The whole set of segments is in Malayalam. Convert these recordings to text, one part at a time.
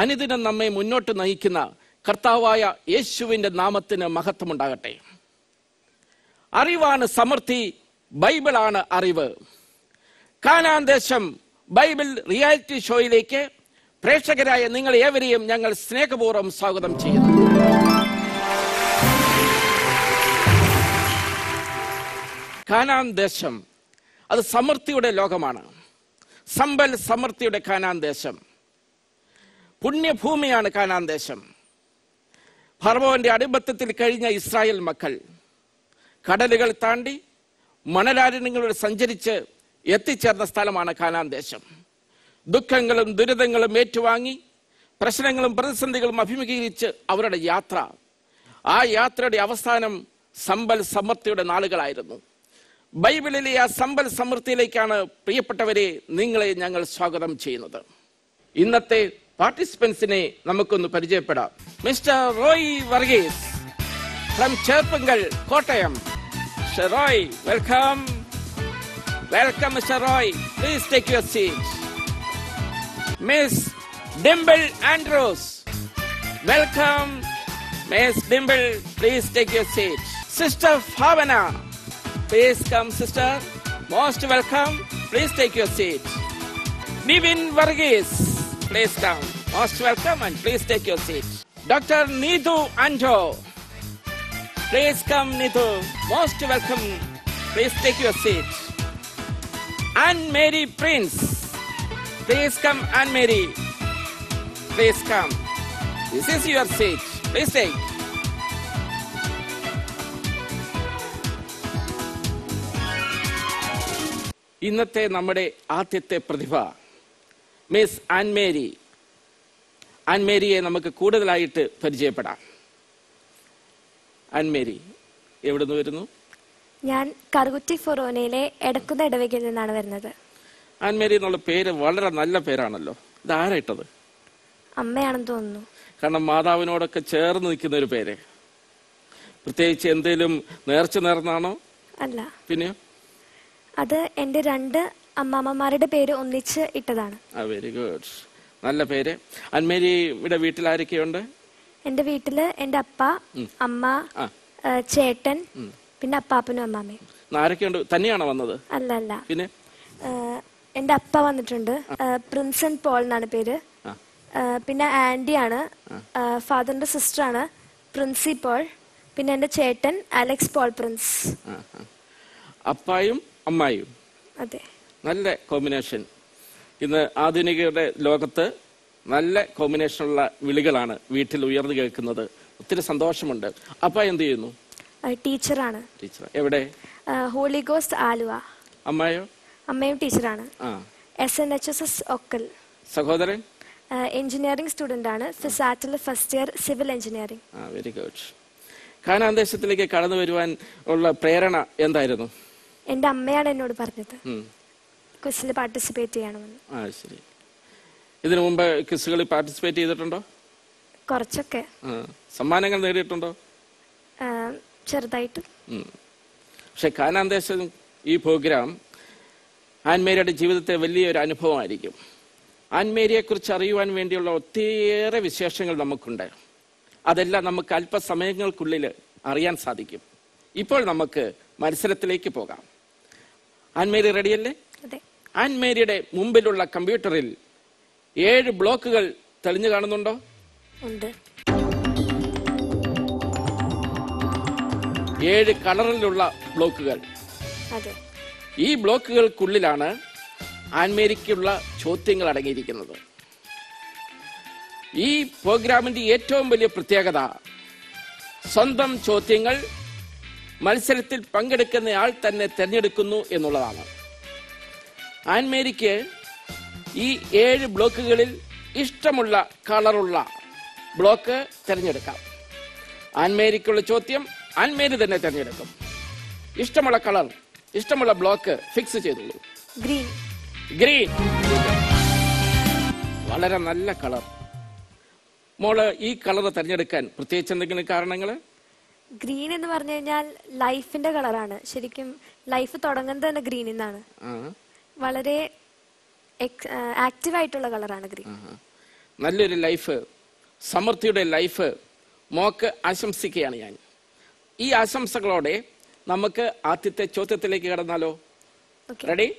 അനുദിനം നമ്മെ മുന്നോട്ട് നയിക്കുന്ന കർത്താവായ യേശുവിന്റെ നാമത്തിന് മഹത്വമുണ്ടാകട്ടെ. അറിവാണ് സമൃദ്ധി, ബൈബിളാണ് അറിവ്. കാനാൻ ദേശം ബൈബിൾ റിയാലിറ്റി ഷോയിലേക്ക് പ്രേക്ഷകരായ നിങ്ങൾ ഏവരെയും ഞങ്ങൾ സ്നേഹപൂർവ്വം സ്വാഗതം ചെയ്യുന്നു. കാനാൻ ദേശം അത് സമൃദ്ധിയുടെ ലോകമാണ്. സമ്പൽ സമൃദ്ധിയുടെ കാനാൻ ദേശം, പുണ്യഭൂമിയാണ് കാനാൻ ദേശം. ഫറവോന്റെ അടിമത്തത്തിൽ കഴിഞ്ഞ ഇസ്രായേൽ മക്കൾ കടലുകൾ താണ്ടി മണലാരണ്യങ്ങളിലൂടെ സഞ്ചരിച്ച് എത്തിച്ചേർന്ന സ്ഥലമാണ് കാനാൻ ദേശം. ദുഃഖങ്ങളും ദുരിതങ്ങളും ഏറ്റുവാങ്ങി പ്രശ്നങ്ങളും പ്രതിസന്ധികളും അഭിമുഖീകരിച്ച് അവരുടെ യാത്ര, ആ യാത്രയുടെ അവസാനം സമ്പൽ സമൃദ്ധിയുടെ നാളുകളായിരുന്നു. ബൈബിളിലെ ആ സമ്പൽ സമൃദ്ധിയിലേക്കാണ് പ്രിയപ്പെട്ടവരെ നിങ്ങളെ ഞങ്ങൾ സ്വാഗതം ചെയ്യുന്നത്. ഇന്നത്തെ പാർട്ടിസിപ്പൻസിനെ നമുക്കൊന്ന് പരിചയപ്പെടാം. Mister Roy Varghese from Cherpunkal, Kottayam. Mister Roy, welcome. Welcome mister Roy, please take your seat. Miss Dimple Andrews, welcome. Miss Dimple, please take your seat. Sister Bhavana, please come sister, most welcome, please take your seat. Nivin Varghese, please come, most welcome and please take your seat. Dr. Neetu Anjo, please come Neetu, most welcome, please take your seat. Anne Mary Prince, please come Anne Mary, please come, this is your seat, please take. ഇന്നത്തെ നമ്മുടെ ആദ്യത്തെ പ്രതിഭ മിസ് ആൻമേരി. ആൻമേരിയെ നമുക്ക് കൂടുതലായിട്ട് പരിചയപ്പെടാം. ആൻമേരി എവിടെ നിന്ന് വരുന്നു? ഞാൻ കറുകുറ്റി ഫൊറോനയിലെ എടക്കുന്ന ഇടവകയിൽ നിന്നാണ് വരുന്നത്. ആൻമേരി എന്നുള്ള പേര് വളരെ നല്ല പേരാണല്ലോ. ഇതാരാ ഇട്ടത്? അമ്മയാണെന്ന് തോന്നുന്നു. കാരണം മാതാവിനോടൊക്കെ ചേർന്ന് നിൽക്കുന്ന ഒരു പേര്. പ്രത്യേകിച്ച് എന്തേലും നേർച്ച നേർന്നാണോ? അല്ല. പിന്നെ അത് എന്റെ 2 അമ്മാമ്മമാരുടെ പേര് ഒന്നിച്ച് ഇട്ടതാണ്. വെരി ഗുഡ്, നല്ല പേര്. അൻമേരിയുടെ വീട്ടിൽ ആരൊക്കെയുണ്ട്? എന്റെ വീട്ടില് എന്റെ അപ്പ, അമ്മ, ചേട്ടൻ, പിന്നെ അപ്പാപ്പനും അമ്മാമ്മയും. ആരൊക്കെയുണ്ട്? തന്നെയാണോ വന്നത്? അല്ല അല്ല. പിന്നെ എന്റെ അപ്പ വന്നിട്ടുണ്ട്, പ്രിൻസൻ പോൾ എന്നാണ് പേര്. പിന്നെ ആന്റിയാണ്, ഫാദറിന്റെ സിസ്റ്റർ ആണ് പ്രിൻസി പോൾ. പിന്നെ എന്റെ ചേട്ടൻ അലക്സ് പോൾ പ്രിൻസ്. അപ്പായും അമ്മായും, അതെ, നല്ല കോമ്പിനേഷൻ. ഇന്ന് ആധുനികയുടെ ലോകത്ത് നല്ല കോമ്പിനേഷനുള്ള വിളികളാണ് വീട്ടിൽ ഉയർന്നു കേൾക്കുന്നത്. ഒത്തിരി സന്തോഷമുണ്ട്. അപ്പ എന്ത് ചെയ്യുന്നു? ടീച്ചറാണ്. ടീച്ചർ എവിടെ? Holy Ghost Aluva. അമ്മായോ? അമ്മയും ടീച്ചറാണ്. SNHSS ഒക്കൽ. സഹോദരൻ? എഞ്ചിനീയറിംഗ് സ്റ്റുഡന്റ് ആണ്, ഫിസാറ്റിൽ first year civil engineering. Very good. കാനാൻ ദേശത്തിലേക്ക് കടന്നു വരുവാൻ ഉള്ള പ്രേരണ എന്തായിരുന്നു? എന്റെ അമ്മയാണ് എന്നോട് പറഞ്ഞത് ക്വിസിൽ പാർട്ടിസിപ്പേറ്റ് ചെയ്യണമെന്ന്. ശരി. ഇതിനു മുമ്പ് ക്വിസുകളിൽ പാർട്ടിസിപ്പേറ്റ് ചെയ്തിട്ടുണ്ടോ? കുറച്ചൊക്കെ. സമ്മാനങ്ങൾ നേടിയിട്ടുണ്ടോ? ചെറുതായിട്ട്. പക്ഷെ കാനാൻ ദേശം ഈ പ്രോഗ്രാം ആൻമേരിയുടെ ജീവിതത്തെ വലിയൊരു അനുഭവമായിരിക്കും. ആൻമേരിയെ കുറിച്ച് അറിയുവാൻ വേണ്ടിയുള്ള ഒത്തിരിയേറെ വിശേഷങ്ങൾ നമുക്കുണ്ട്. അതെല്ലാം നമുക്ക് അല്പസമയങ്ങൾക്കുള്ളിൽ അറിയാൻ സാധിക്കും. ഇപ്പോൾ നമുക്ക് മത്സരത്തിലേക്ക് പോകാം. ആൻമേരി റെഡിയല്ലേ? ആൻമേരിയുടെ മുമ്പിലുള്ള കമ്പ്യൂട്ടറിൽ 7 ബ്ലോക്കുകൾ തെളിഞ്ഞു കാണുന്നുണ്ടോ? ഉണ്ട്. 7 കളറിലുള്ള ബ്ലോക്കുകൾ. ഈ ബ്ലോക്കുകൾക്കുള്ളിലാണ് ആൻമേരിക്കുള്ള ചോദ്യങ്ങൾ അടങ്ങിയിരിക്കുന്നത്. ഈ പ്രോഗ്രാമിന്റെ ഏറ്റവും വലിയ പ്രത്യേകത സ്വന്തം ചോദ്യങ്ങൾ മത്സരത്തിൽ പങ്കെടുക്കുന്നയാൾ തന്നെ തിരഞ്ഞെടുക്കുന്നു എന്നുള്ളതാണ്. ആൻമേരിക്ക് ഈ 7 ബ്ലോക്കുകളിൽ ഇഷ്ടമുള്ള കളറുള്ള ബ്ലോക്ക് തിരഞ്ഞെടുക്കാം. ആൻമേരിക്കുള്ള ചോദ്യം ആൻമേരി തന്നെ തിരഞ്ഞെടുക്കും. ഇഷ്ടമുള്ള കളർ, ഇഷ്ടമുള്ള ബ്ലോക്ക് ഫിക്സ് ചെയ്തോളൂ. ഗ്രീൻ. ഗ്രീൻ, വളരെ നല്ല കളർ. മോള് ഈ കളർ തിരഞ്ഞെടുക്കാൻ പ്രത്യേകിച്ച് എന്തെങ്കിലും കാരണങ്ങള്? ഗ്രീൻ എന്ന് പറഞ്ഞു കഴിഞ്ഞാൽ ലൈഫിന്റെ കളറാണ്. ശരിക്കും ലൈഫ് തുടങ്ങുന്നത് തന്നെ ഗ്രീനിൽ നിന്നാണ്. വളരെ ആക്റ്റീവ് ആയിട്ടുള്ള കളറാണ് ഗ്രീൻ. നല്ലൊരു ലൈഫ്, സമൃദ്ധിയുടെ ലൈഫ് മോക്ക് ആശംസിക്കുകയാണ് ഞാൻ. ഈ ആശംസകളോടെ നമുക്ക് ആദ്യത്തെ ചോദ്യത്തിലേക്ക് കടന്നാലോ? റെഡി?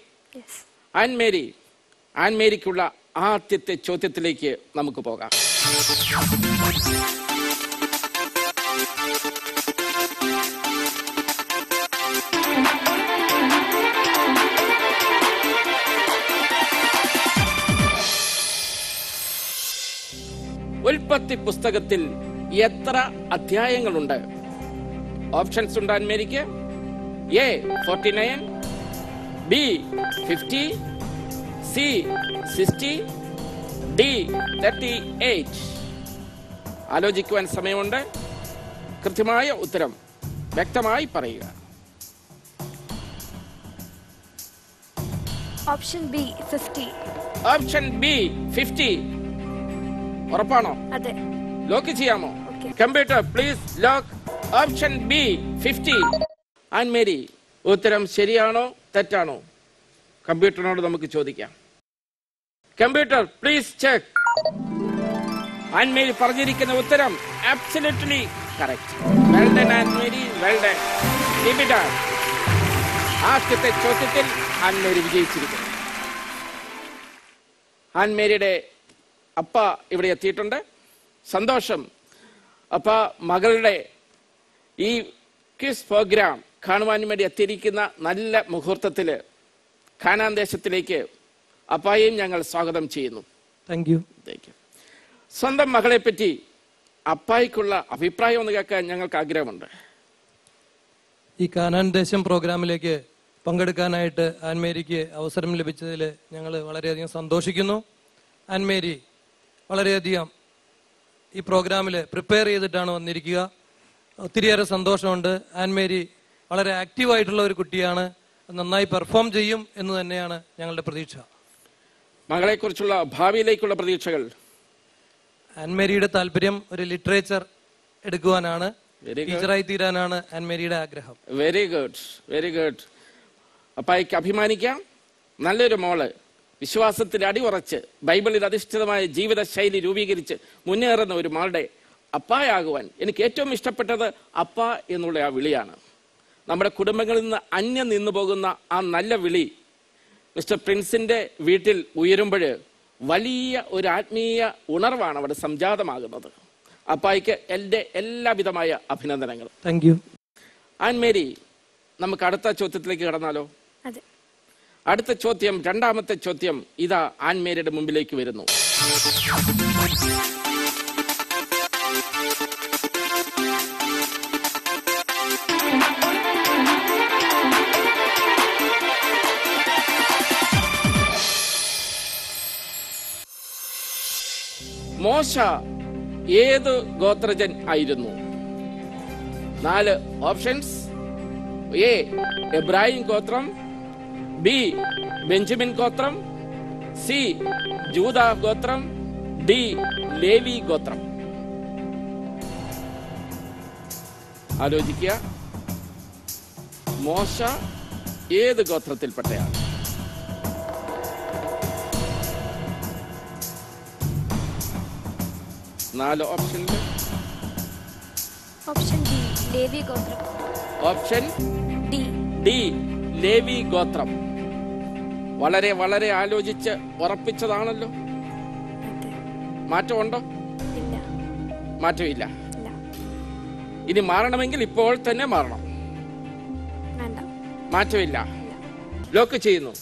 ആൻമേരിക്കുള്ള ആദ്യത്തെ ചോദ്യത്തിലേക്ക് നമുക്ക് പോകാം. ഉൽപ്പത്തി പുസ്തകത്തിൽ എത്ര അധ്യായങ്ങളുണ്ട്? ഓപ്ഷൻസ് ഉണ്ട് ആൻമേരിക്ക്. A 49, B 50, C 60, D 38. ആലോചിക്കുവാൻ സമയമുണ്ട്. കൃത്യമായ ഉത്തരം വ്യക്തമായി പറയുക. Option B 50. Option B 50. ഉറപ്പാണോ? അതെ. ലോക്ക് ചെയ്യാമോ? Computer please lock option B 50. Annmary, ഉത്തരം ശരിയാണോ തെറ്റാണോ? കമ്പ്യൂട്ടറിനോട് നമുക്ക് ചോദിക്കാം. Computer please check. ആൻമേരി പറഞ്ഞിരിക്കുന്ന ഉത്തരം absolutely correct. Well done Annmary, well done. ആദ്യത്തെ ചോദ്യത്തിൽ ആൻമേരി വിജയിച്ചിരിക്കുന്നു. ആൻമേരിയുടെ അപ്പ ഇവിടെ എത്തിയിട്ടുണ്ട്. സന്തോഷം. അപ്പ മകളുടെ ഈ ക്വിസ് പ്രോഗ്രാം കാണുവാൻ വേണ്ടി എത്തിയിരിക്കുന്ന നല്ല മുഹൂർത്തത്തില് കാനാൻ ദേശത്തിലേക്ക് അപ്പായെയും ഞങ്ങൾ സ്വാഗതം ചെയ്യുന്നു. Thank you. സ്വന്തം മകളെ പറ്റി അപ്പായിക്കുള്ള അഭിപ്രായം ഒന്ന് കേൾക്കാൻ ഞങ്ങൾക്ക് ആഗ്രഹമുണ്ട്. ഈ കാനാൻ ദേശം പ്രോഗ്രാമിലേക്ക് പങ്കെടുക്കാനായിട്ട് ആൻമേരിക്ക് അവസരം ലഭിച്ചതിൽ ഞങ്ങൾ വളരെയധികം സന്തോഷിക്കുന്നു. ആൻമേരി വളരെയധികം ഈ പ്രോഗ്രാമിൽ പ്രിപ്പയർ ചെയ്തിട്ടാണ് വന്നിരിക്കുക. ഒത്തിരിയേറെ സന്തോഷമുണ്ട്. ആൻമേരി വളരെ ആക്റ്റീവായിട്ടുള്ള ഒരു കുട്ടിയാണ്. നന്നായി പെർഫോം ചെയ്യും എന്ന് തന്നെയാണ് ഞങ്ങളുടെ പ്രതീക്ഷ. മകളെക്കുറിച്ചുള്ള ഭാവിയിലേക്കുള്ള പ്രതീക്ഷകൾ? ആൻമേരിയുടെ താല്പര്യം ഒരു ലിറ്ററേച്ചർ എടുക്കുവാനാണ്, ടീച്ചറായി തീരാനാണ് ആൻമേരിയുടെ ആഗ്രഹം. Very good, very good. അപ്പായിക്ക് അഭിമാനിക്കാം. നല്ലൊരു മോള് വിശ്വാസത്തിൽ അടിയുറച്ച് ബൈബിളിൽ അധിഷ്ഠിതമായ ജീവിത ശൈലി രൂപീകരിച്ച് മുന്നേറുന്ന ഒരു മകളുടെ അപ്പായാകുവാൻ എനിക്ക് ഏറ്റവും ഇഷ്ടപ്പെട്ടത് അപ്പ എന്നുള്ള ആ വിളിയാണ്. നമ്മുടെ കുടുംബങ്ങളിൽ നിന്ന് അന്യം നിന്നു പോകുന്ന ആ നല്ല വിളി മിസ്റ്റർ പ്രിൻസിന്റെ വീട്ടിൽ ഉയരുമ്പോൾ വലിയ ഒരു ആത്മീയ ഉണർവാണ് അവിടെ സംജാതമാകുന്നത്. അപ്പായിക്ക് എൻ്റെ എല്ലാവിധമായ അഭിനന്ദനങ്ങൾ. Thank you. ആൻമേരി, നമുക്ക് അടുത്ത ചോദ്യത്തിലേക്ക് കടന്നാലോ? അടുത്ത ചോദ്യം, രണ്ടാമത്തെ ചോദ്യം ഇതാ ആൻമേരിയുടെ മുമ്പിലേക്ക് വരുന്നു. മോശ ഏത് ഗോത്രജൻ ആയിരുന്നു? 4 ഓപ്ഷൻസ്. എ എബ്രാഹിം ഗോത്രം, ബി ബെഞ്ചമിൻ ഗോത്രം, സി ജൂദ ഗോത്രം, ഡി ലേവി ഗോത്രം. ആലോചിക്കുക. മോശ ഏത് ഗോത്രത്തിൽപ്പെട്ടയാണ്? നാല് ഓപ്ഷനിൽ ഓപ്ഷൻ ഡി ലേവി ഗോത്രം. ഓപ്ഷൻ ഡി ഡി ലേവി ഗോത്രം. വളരെ വളരെ ആലോചിച്ച് ഉറപ്പിച്ചതാണല്ലോ. മാറ്റമുണ്ടോ? മാറ്റമില്ല. ഇനി മാറണമെങ്കിൽ ഇപ്പോൾ തന്നെ മാറണം. മാറ്റമില്ല. ലോക്ക് ചെയ്യുന്നു.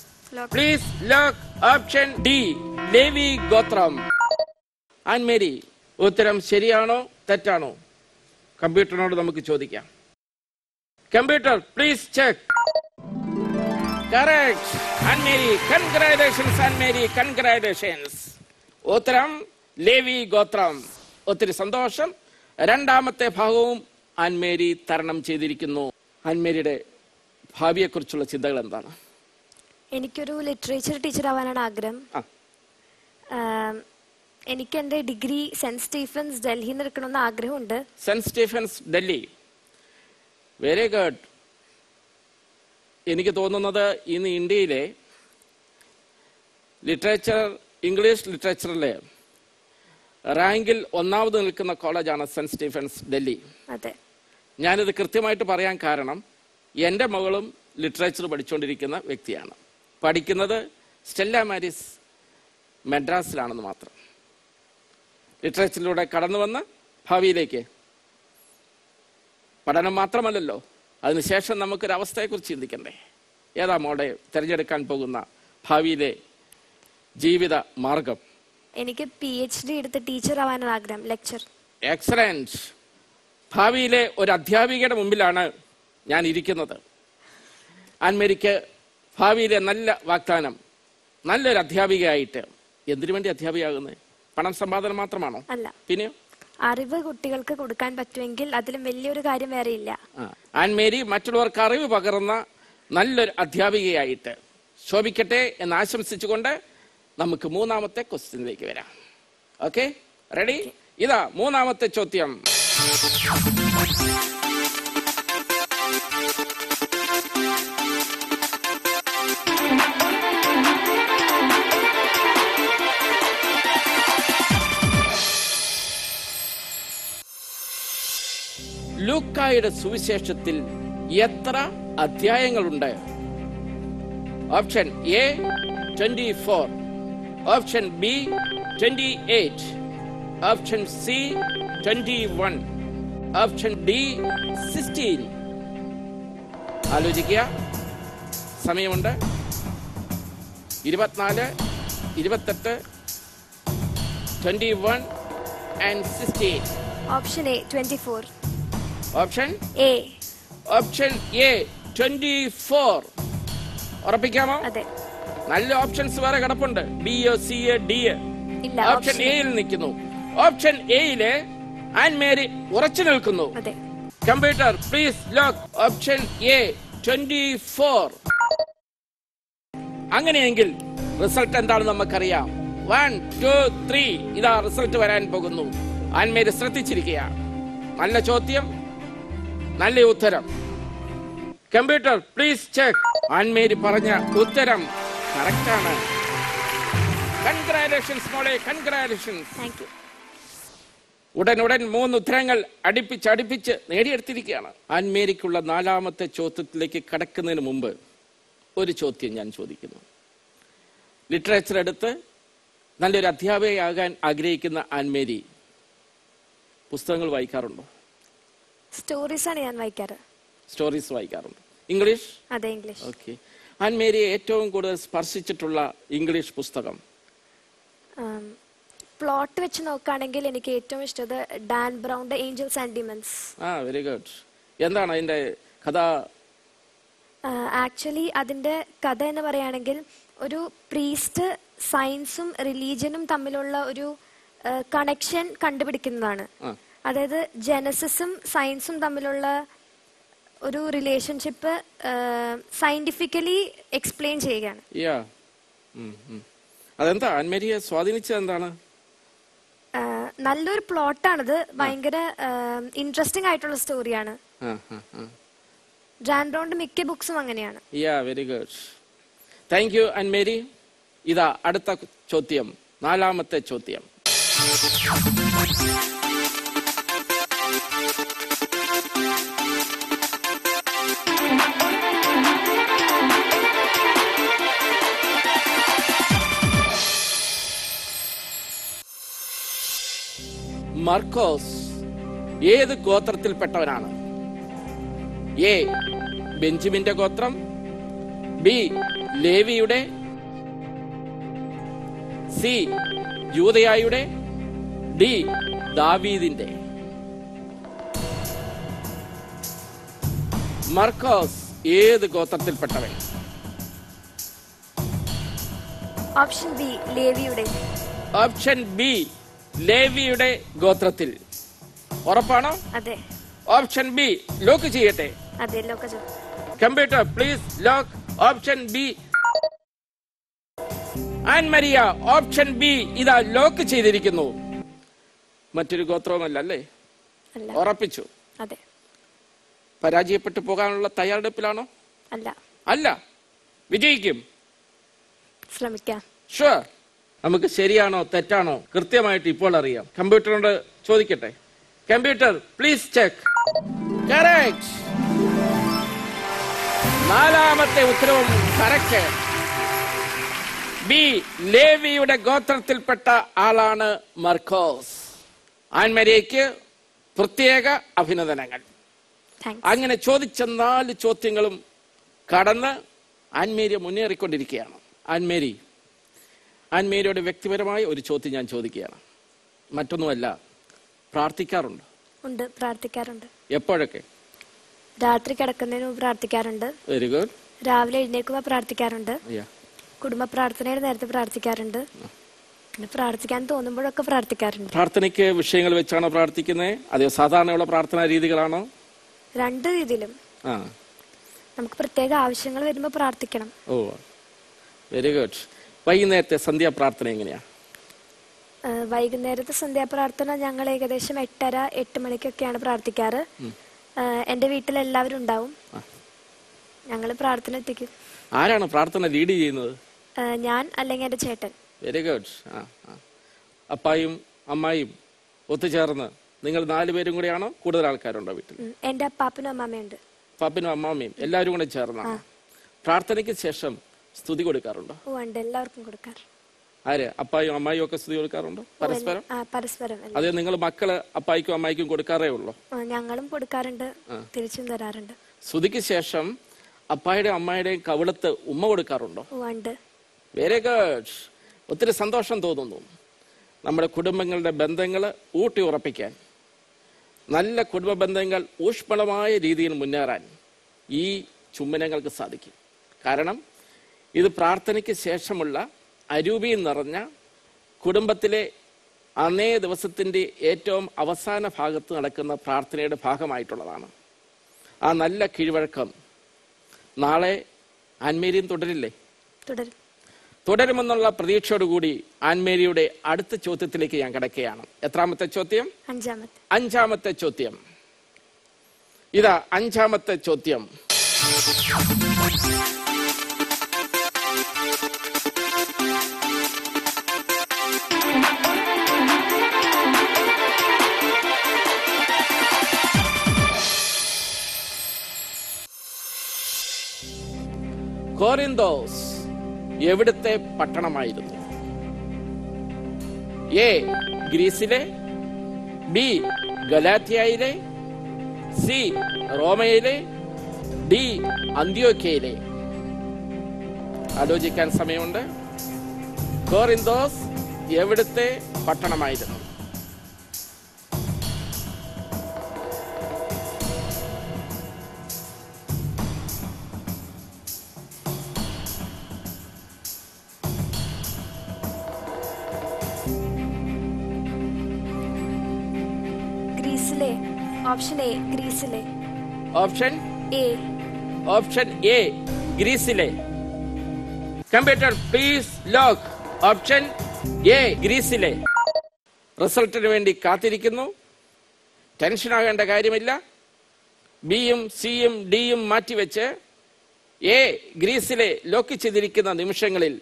Please lock option D Levi ഗോത്രം. ആൻമേരി, ഉത്തരം ശരിയാണോ തെറ്റാണോ? കമ്പ്യൂട്ടറിനോട് നമുക്ക് ചോദിക്കാം. Computer please check. Correct. Annmary, congratulations. Annmary, congratulations. ഉത്തരം ലേവി ഗോത്രം. ഒത്തിരി സന്തോഷം. രണ്ടാമത്തെ ഭാഗവും ആൻമേരി തരണം ചെയ്തിരിക്കുന്നു. ആൻമേരിയുടെ ഭാവിയെക്കുറിച്ചുള്ള ചിന്തകൾ എന്താണ്? എനിക്കൊരു ലിറ്ററേച്ചർ ടീച്ചർ ആവാനാണ് ആഗ്രഹം. എനിക്ക് എന്റെ ഡിഗ്രി സെന്റ് സ്റ്റീഫൻസ് ഡൽഹിയിൽ നിന്ന് എടുക്കണമെന്ന് ആഗ്രഹമുണ്ട്. Saint Stephen's Delhi. Very good. എനിക്ക് തോന്നുന്നത് ഇന്ന് ഇന്ത്യയിലെ ഇംഗ്ലീഷ് ലിറ്ററേച്ചറിലെ റാങ്കിൽ ഒന്നാമത് നിൽക്കുന്ന കോളേജാണ് സെന്റ് സ്റ്റീഫൻസ്, ഡൽഹി. ഞാനിത് കൃത്യമായിട്ട് പറയാൻ കാരണം എൻ്റെ മകളും ലിറ്ററേച്ചർ പഠിച്ചുകൊണ്ടിരിക്കുന്ന വ്യക്തിയാണ്. പഠിക്കുന്നത് സ്റ്റെല്ല മാരിസ് മദ്രാസിലാണെന്ന് മാത്രം. ലിറ്ററേച്ചറിലൂടെ കടന്നു വന്ന് ഭാവിയിലേക്ക് പഠനം മാത്രമല്ലല്ലോ, അതിനുശേഷം നമുക്കൊരവസ്ഥയെക്കുറിച്ച് ചിന്തിക്കണ്ടേ? ഏതാ മോളെ തിരഞ്ഞെടുക്കാൻ പോകുന്ന ഭാവിയിലെ ജീവിത മാർഗം? എനിക്ക് PhD എടുത്ത് ടീച്ചർ ആവാനാണ് ആഗ്രഹം, ലെക്ചർ. എക്സലന്റ്. ഭാവിയിലെ ഒരു അധ്യാപികയുടെ മുമ്പിലാണ് ഞാൻ ഇരിക്കുന്നത്. ആൻമേരിക്ക് ഭാവിയിലെ നല്ല വാഗ്ദാനം, നല്ലൊരു അധ്യാപികയായിട്ട്. എന്തിനു വേണ്ടി അധ്യാപികയാകുന്നത്? പണം സമ്പാദനം മാത്രമാണോ? അല്ല, പിന്നെ അറിവ് കുട്ടികൾക്ക് കൊടുക്കാൻ പറ്റുമെങ്കിൽ അതിലും വലിയൊരു കാര്യം വേറെ ഇല്ല. ആൻമേരി മറ്റുള്ളവർക്ക് അറിവ് പകർന്ന നല്ലൊരു അധ്യാപികയായിട്ട് ശോഭിക്കട്ടെ എന്ന് ആശംസിച്ചുകൊണ്ട് നമുക്ക് മൂന്നാമത്തെ ക്വസ്റ്റ്യനിലേക്ക് വരാം. Okay, ready? ഇതാ മൂന്നാമത്തെ ചോദ്യം. ലൂക്കായുടെ സുവിശേഷത്തിൽ എത്ര അധ്യായങ്ങളുണ്ട്? Option A 24, option B 28, option C 21, option D 16. ആലോചിക്കുക, സമയമുണ്ട്. 24, 28, 21 and 16. Option A 24. Option A 24. ഉറപ്പിക്കാമോ? അതെ. നല്ല ഓപ്ഷൻസ് വേറെ കിടപ്പുണ്ട്. B, C, D. ഓപ്ഷൻ എയിൽ നിൽക്കുന്നു. ഓപ്ഷൻ എയില് ആൻമേരി ഉറച്ചു നിൽക്കുന്നു. Computer please lock option A 24. അങ്ങനെയെങ്കിൽ റിസൾട്ട് എന്താണെന്ന് നമുക്കറിയാം. 1, 2, 3. ഇതാ റിസൾട്ട് വരാൻ പോകുന്നു. ആൻമേരി ശ്രദ്ധിച്ചിരിക്കുക. നല്ല ചോദ്യം, നല്ല ഉത്തരം. Computer please check. ആൻമേരി പറഞ്ഞ ഉത്തരം കറക്റ്റ് ആണ്. കൺഗ്രാറ്റുലേഷൻസ് മോളെ, കൺഗ്രാറ്റുലേഷൻസ്. ഉടൻ 3 ഉത്തരങ്ങൾ അടുപ്പിച്ച് നേടിയെടുത്തിരിക്കുകയാണ്. ആൻമേരിക്കുള്ള 4ാമത്തെ ചോദ്യത്തിലേക്ക് കടക്കുന്നതിന് മുമ്പ് ഒരു ചോദ്യം ഞാൻ ചോദിക്കുന്നു. ലിറ്ററേച്ചർ എടുത്ത് നല്ലൊരു അധ്യാപികയാകാൻ ആഗ്രഹിക്കുന്ന ആൻമേരി പുസ്തകങ്ങൾ വായിക്കാറുണ്ടോ? സ്റ്റോറീസ് ആണ് ഞാൻ വായിക്കാറ്. സ്റ്റോറീസ് വായിക്കാറുണ്ട്. ഇംഗ്ലീഷ്? അതെ, ഇംഗ്ലീഷ്. ഓക്കെ. ആൻമേരിയെ ഏറ്റവും കൂടുതൽ സ്പർശിച്ചിട്ടുള്ള ഇംഗ്ലീഷ് പുസ്തകം? പ്ലോട്ട് വെച്ച് നോക്കുകയാണെങ്കിൽ എനിക്ക് ഏറ്റവും ഇഷ്ടം ഡാൻ ബ്രൗണിന്റെ Angels and Demons. Very good. എന്താണ് അതിന്റെ കഥ? ആക്ച്വലി അതിന്റെ കഥ എന്ന് പറയുകയാണെങ്കിൽ ഒരു പ്രീസ്റ്റ് സയൻസും റിലീജിയനും തമ്മിലുള്ള ഒരു കണക്ഷൻ കണ്ടുപിടിക്കുന്നതാണ്. അതായത് ജനസിസും സയൻസും തമ്മിലുള്ള ഒരു റിലേഷൻഷിപ്പ് സയന്റിഫിക്കലി എക്സ്പ്ലെയിൻ ചെയ്യുകയാണ്. അതെന്താ ആൻമേരിയെ സ്വാധീനിച്ചത്? എന്താണ്? നല്ലൊരു പ്ലോട്ടാണിത്. ഭയങ്കര ഇൻട്രസ്റ്റിംഗ് ആയിട്ടുള്ള സ്റ്റോറിയാണ്. ഡാൻ ബ്രൗണിന്റെ മിക്ക ബുക്സും അങ്ങനെയാണ്. Very good. Thank you Annmary. ഇതാ അടുത്ത ചോദ്യം, 4ാമത്തെ ചോദ്യം. മർക്കോസ് ഏത് ഗോത്രത്തിൽപ്പെട്ടവനാണ്? എ ബെഞ്ചമിന്റെ ഗോത്രം, ബി ലേവിയുടെ, സി യൂദയായുടെ, ഡി ദാവീദിന്റെ. മർക്കോസ് ഏത് ഗോത്രത്തിൽപ്പെട്ടവൻ? ഓപ്ഷൻ ബി ലേവിയുടെ. ഓപ്ഷൻ ബി ലേവിയുടെ ഗോത്രത്തിൽ. ഉറപ്പാണോ? അതെ. ഓപ്ഷൻ ബി ലോക്ക് ചെയ്യട്ടെ? അതെ, ലോക്ക് ചെയ്യൂ. Computer please lock option B. Ann Maria option B ഇതാ ലോക്ക് ചെയ്തിരിക്കുന്നു. മറ്റൊരു ഗോത്രവുമല്ല അല്ലേ? ഉറപ്പിച്ചു? അതെ. പരാജയപ്പെട്ടു പോകാനുള്ള തയ്യാറെടുപ്പിലാണോ? അല്ല. അല്ല. വിജയിക്കും. ശ്രമിക്കാം. ഷുവർ. നമുക്ക് ശരിയാണോ തെറ്റാണോ കൃത്യമായിട്ട് ഇപ്പോൾ അറിയാം. കമ്പ്യൂട്ടറിനോട് ചോദിക്കട്ടെ. Computer please check. കറക്റ്റ്. നാലാമത്തെ ഉത്തരവും കറക്റ്റ്. ബി, ലേവിയുടെ ഗോത്രത്തിൽപ്പെട്ട ആളാണ് മർക്കോസ്. ആൻമരിയയ്ക്ക് പ്രത്യേക അഭിനന്ദനങ്ങൾ. അങ്ങനെ ചോദിച്ച 4 ചോദ്യങ്ങളും കടന്ന് ആൻമേരിയ മുന്നേറിക്കൊണ്ടിരിക്കുകയാണ്. ആൻമേരിയുടെ വ്യക്തിപരമായ ഒരു ചോദ്യം ഞാൻ ചോദിക്കുകയാണ്. മറ്റൊന്നുമല്ല, പ്രാർത്ഥിക്കാറുണ്ട്? ഉണ്ട്, പ്രാർത്ഥിക്കാറുണ്ട്. എപ്പോഴൊക്കെ? രാത്രി കിടക്കുന്നതിന് മുമ്പ് പ്രാർത്ഥിക്കാറുണ്ട്. Very good. രാവിലെ എഴുന്നേൽക്കുമ്പോൾ പ്രാർത്ഥിക്കാറുണ്ട്. കുടുംബ പ്രാർത്ഥനയുടെ നേരത്തെ പ്രാർത്ഥിക്കാറുണ്ട്. പിന്നെ പ്രാർത്ഥിക്കാൻ തോന്നുമ്പോഴൊക്കെ പ്രാർത്ഥിക്കാറുണ്ട്. പ്രാർത്ഥനയ്ക്ക് വിഷയങ്ങൾ വെച്ചാണോ പ്രാർത്ഥിക്കുന്നത്? അതെയോ സാധാരണയുള്ള പ്രാർത്ഥനാ രീതികളാണോ? 2 രീതിയിലും. നമുക്ക് പ്രത്യേക ആവശ്യങ്ങൾ വരുമ്പോൾ പ്രാർത്ഥിക്കണം. ഓ, വെരി ഗുഡ്. വൈകുന്നേരത്തെ സന്ധ്യാപ്രാർത്ഥന എങ്ങനെയാ? വൈകുന്നേരത്തെ സന്ധ്യാപ്രാർത്ഥന ഞങ്ങൾ ഏകദേശം 8:30-8 മണിക്കൊക്കെയാണ് പ്രാർത്ഥിക്കാറ്. എന്റെ വീട്ടിൽ എല്ലാവരും ഉണ്ടാവും. ഞങ്ങൾ പ്രാർത്ഥന എത്തിക്കും. ആരാണ് പ്രാർത്ഥന ലീഡ് ചെയ്യുന്നത്? ഞാൻ അല്ലെങ്കിൽ എന്റെ ചേട്ടൻ. Very good. അപ്പായും അമ്മായും ഒത്തുചേർന്ന് നിങ്ങൾ 4 പേരും കൂടെയാണോ? കൂടുതൽ ആൾക്കാരുണ്ടോ വീട്ടിൽ? എന്റെ അപ്പാപ്പനും അമ്മാമ്മയുണ്ട്. പാപ്പനും അമ്മാമ്മയും എല്ലാവരും കൂടെ ചേർന്നാണ്. പ്രാർത്ഥനയ്ക്ക് ശേഷം സ്തുതി കൊടുക്കാറുണ്ടോ? എല്ലാവർക്കും കൊടുക്കാറ്. ആര്? അപ്പായും അമ്മായും ഒക്കെ സ്തുതി കൊടുക്കാറുണ്ടോ പരസ്പരം? പരസ്പരം. അതെ, നിങ്ങൾ മക്കള് അപ്പായിക്കും അമ്മായിക്കും കൊടുക്കാറേ ഉള്ളൂ? ഞങ്ങളും കൊടുക്കാറുണ്ട്, തിരിച്ചും തരാറുണ്ട്. സ്തുതിക്ക് ശേഷം അപ്പായുടെയും അമ്മായുടെയും കവിളത്ത് ഉമ്മ കൊടുക്കാറുണ്ടോ? Very good. ഒത്തിരി സന്തോഷം തോന്നുന്നു. നമ്മുടെ കുടുംബങ്ങളുടെ ബന്ധങ്ങൾ ഊട്ടി ഉറപ്പിക്കാൻ, നല്ല കുടുംബ ബന്ധങ്ങൾ ഊഷ്മളമായ രീതിയിൽ മുന്നേറാൻ ഈ ചുംബനങ്ങൾക്ക് സാധിക്കും. കാരണം ഇത് പ്രാർത്ഥനയ്ക്ക് ശേഷമുള്ള അരൂപിയിൽ നിറഞ്ഞ കുടുംബത്തിലെ അന്നേ ദിവസത്തിൻ്റെ ഏറ്റവും അവസാന ഭാഗത്ത് നടക്കുന്ന പ്രാർത്ഥനയുടെ ഭാഗമായിട്ടുള്ളതാണ്. ആ നല്ല കീഴ്വഴക്കം നാളെ ആൻമേരിയും തുടരില്ലേ? തുടരുമെന്നുള്ള പ്രതീക്ഷയോടുകൂടി ആൻമേരിയുടെ അടുത്ത ചോദ്യത്തിലേക്ക് ഞാൻ കിടക്കുകയാണ്. എത്രാമത്തെ ചോദ്യം? 5ാമത്തെ ചോദ്യം. ഇതാ 5ാമത്തെ ചോദ്യം. കോരിന്തോസ് എവിടുത്തെ പട്ടണമായിരുന്നു? എ, ഗ്രീസിലെ, ബി, ഗലാത്യയിലെ, സി, റോമയിലെ, ഡി, അന്ത്യോക്യയിലെ. ആലോചിക്കാൻ സമയമുണ്ട്. കോരിന്തോസ് എവിടുത്തെ പട്ടണമായിരുന്നു? ഓപ്ഷൻ എ, ഗ്രീസിലെ. ഓപ്ഷൻ എ, ഗ്രീസിലെ. Computer please lock. Option A, ഗ്രീസിലെ. റിസൾട്ടിന് വേണ്ടി കാത്തിരിക്കുന്നു. ടെൻഷൻ ആകേണ്ട കാര്യമില്ല. ബിയും സിയും ഡിയും മാറ്റിവെച്ച് എ, ഗ്രീസിലെ ലോക്ക് ചെയ്തിരിക്കുന്ന നിമിഷങ്ങളിൽ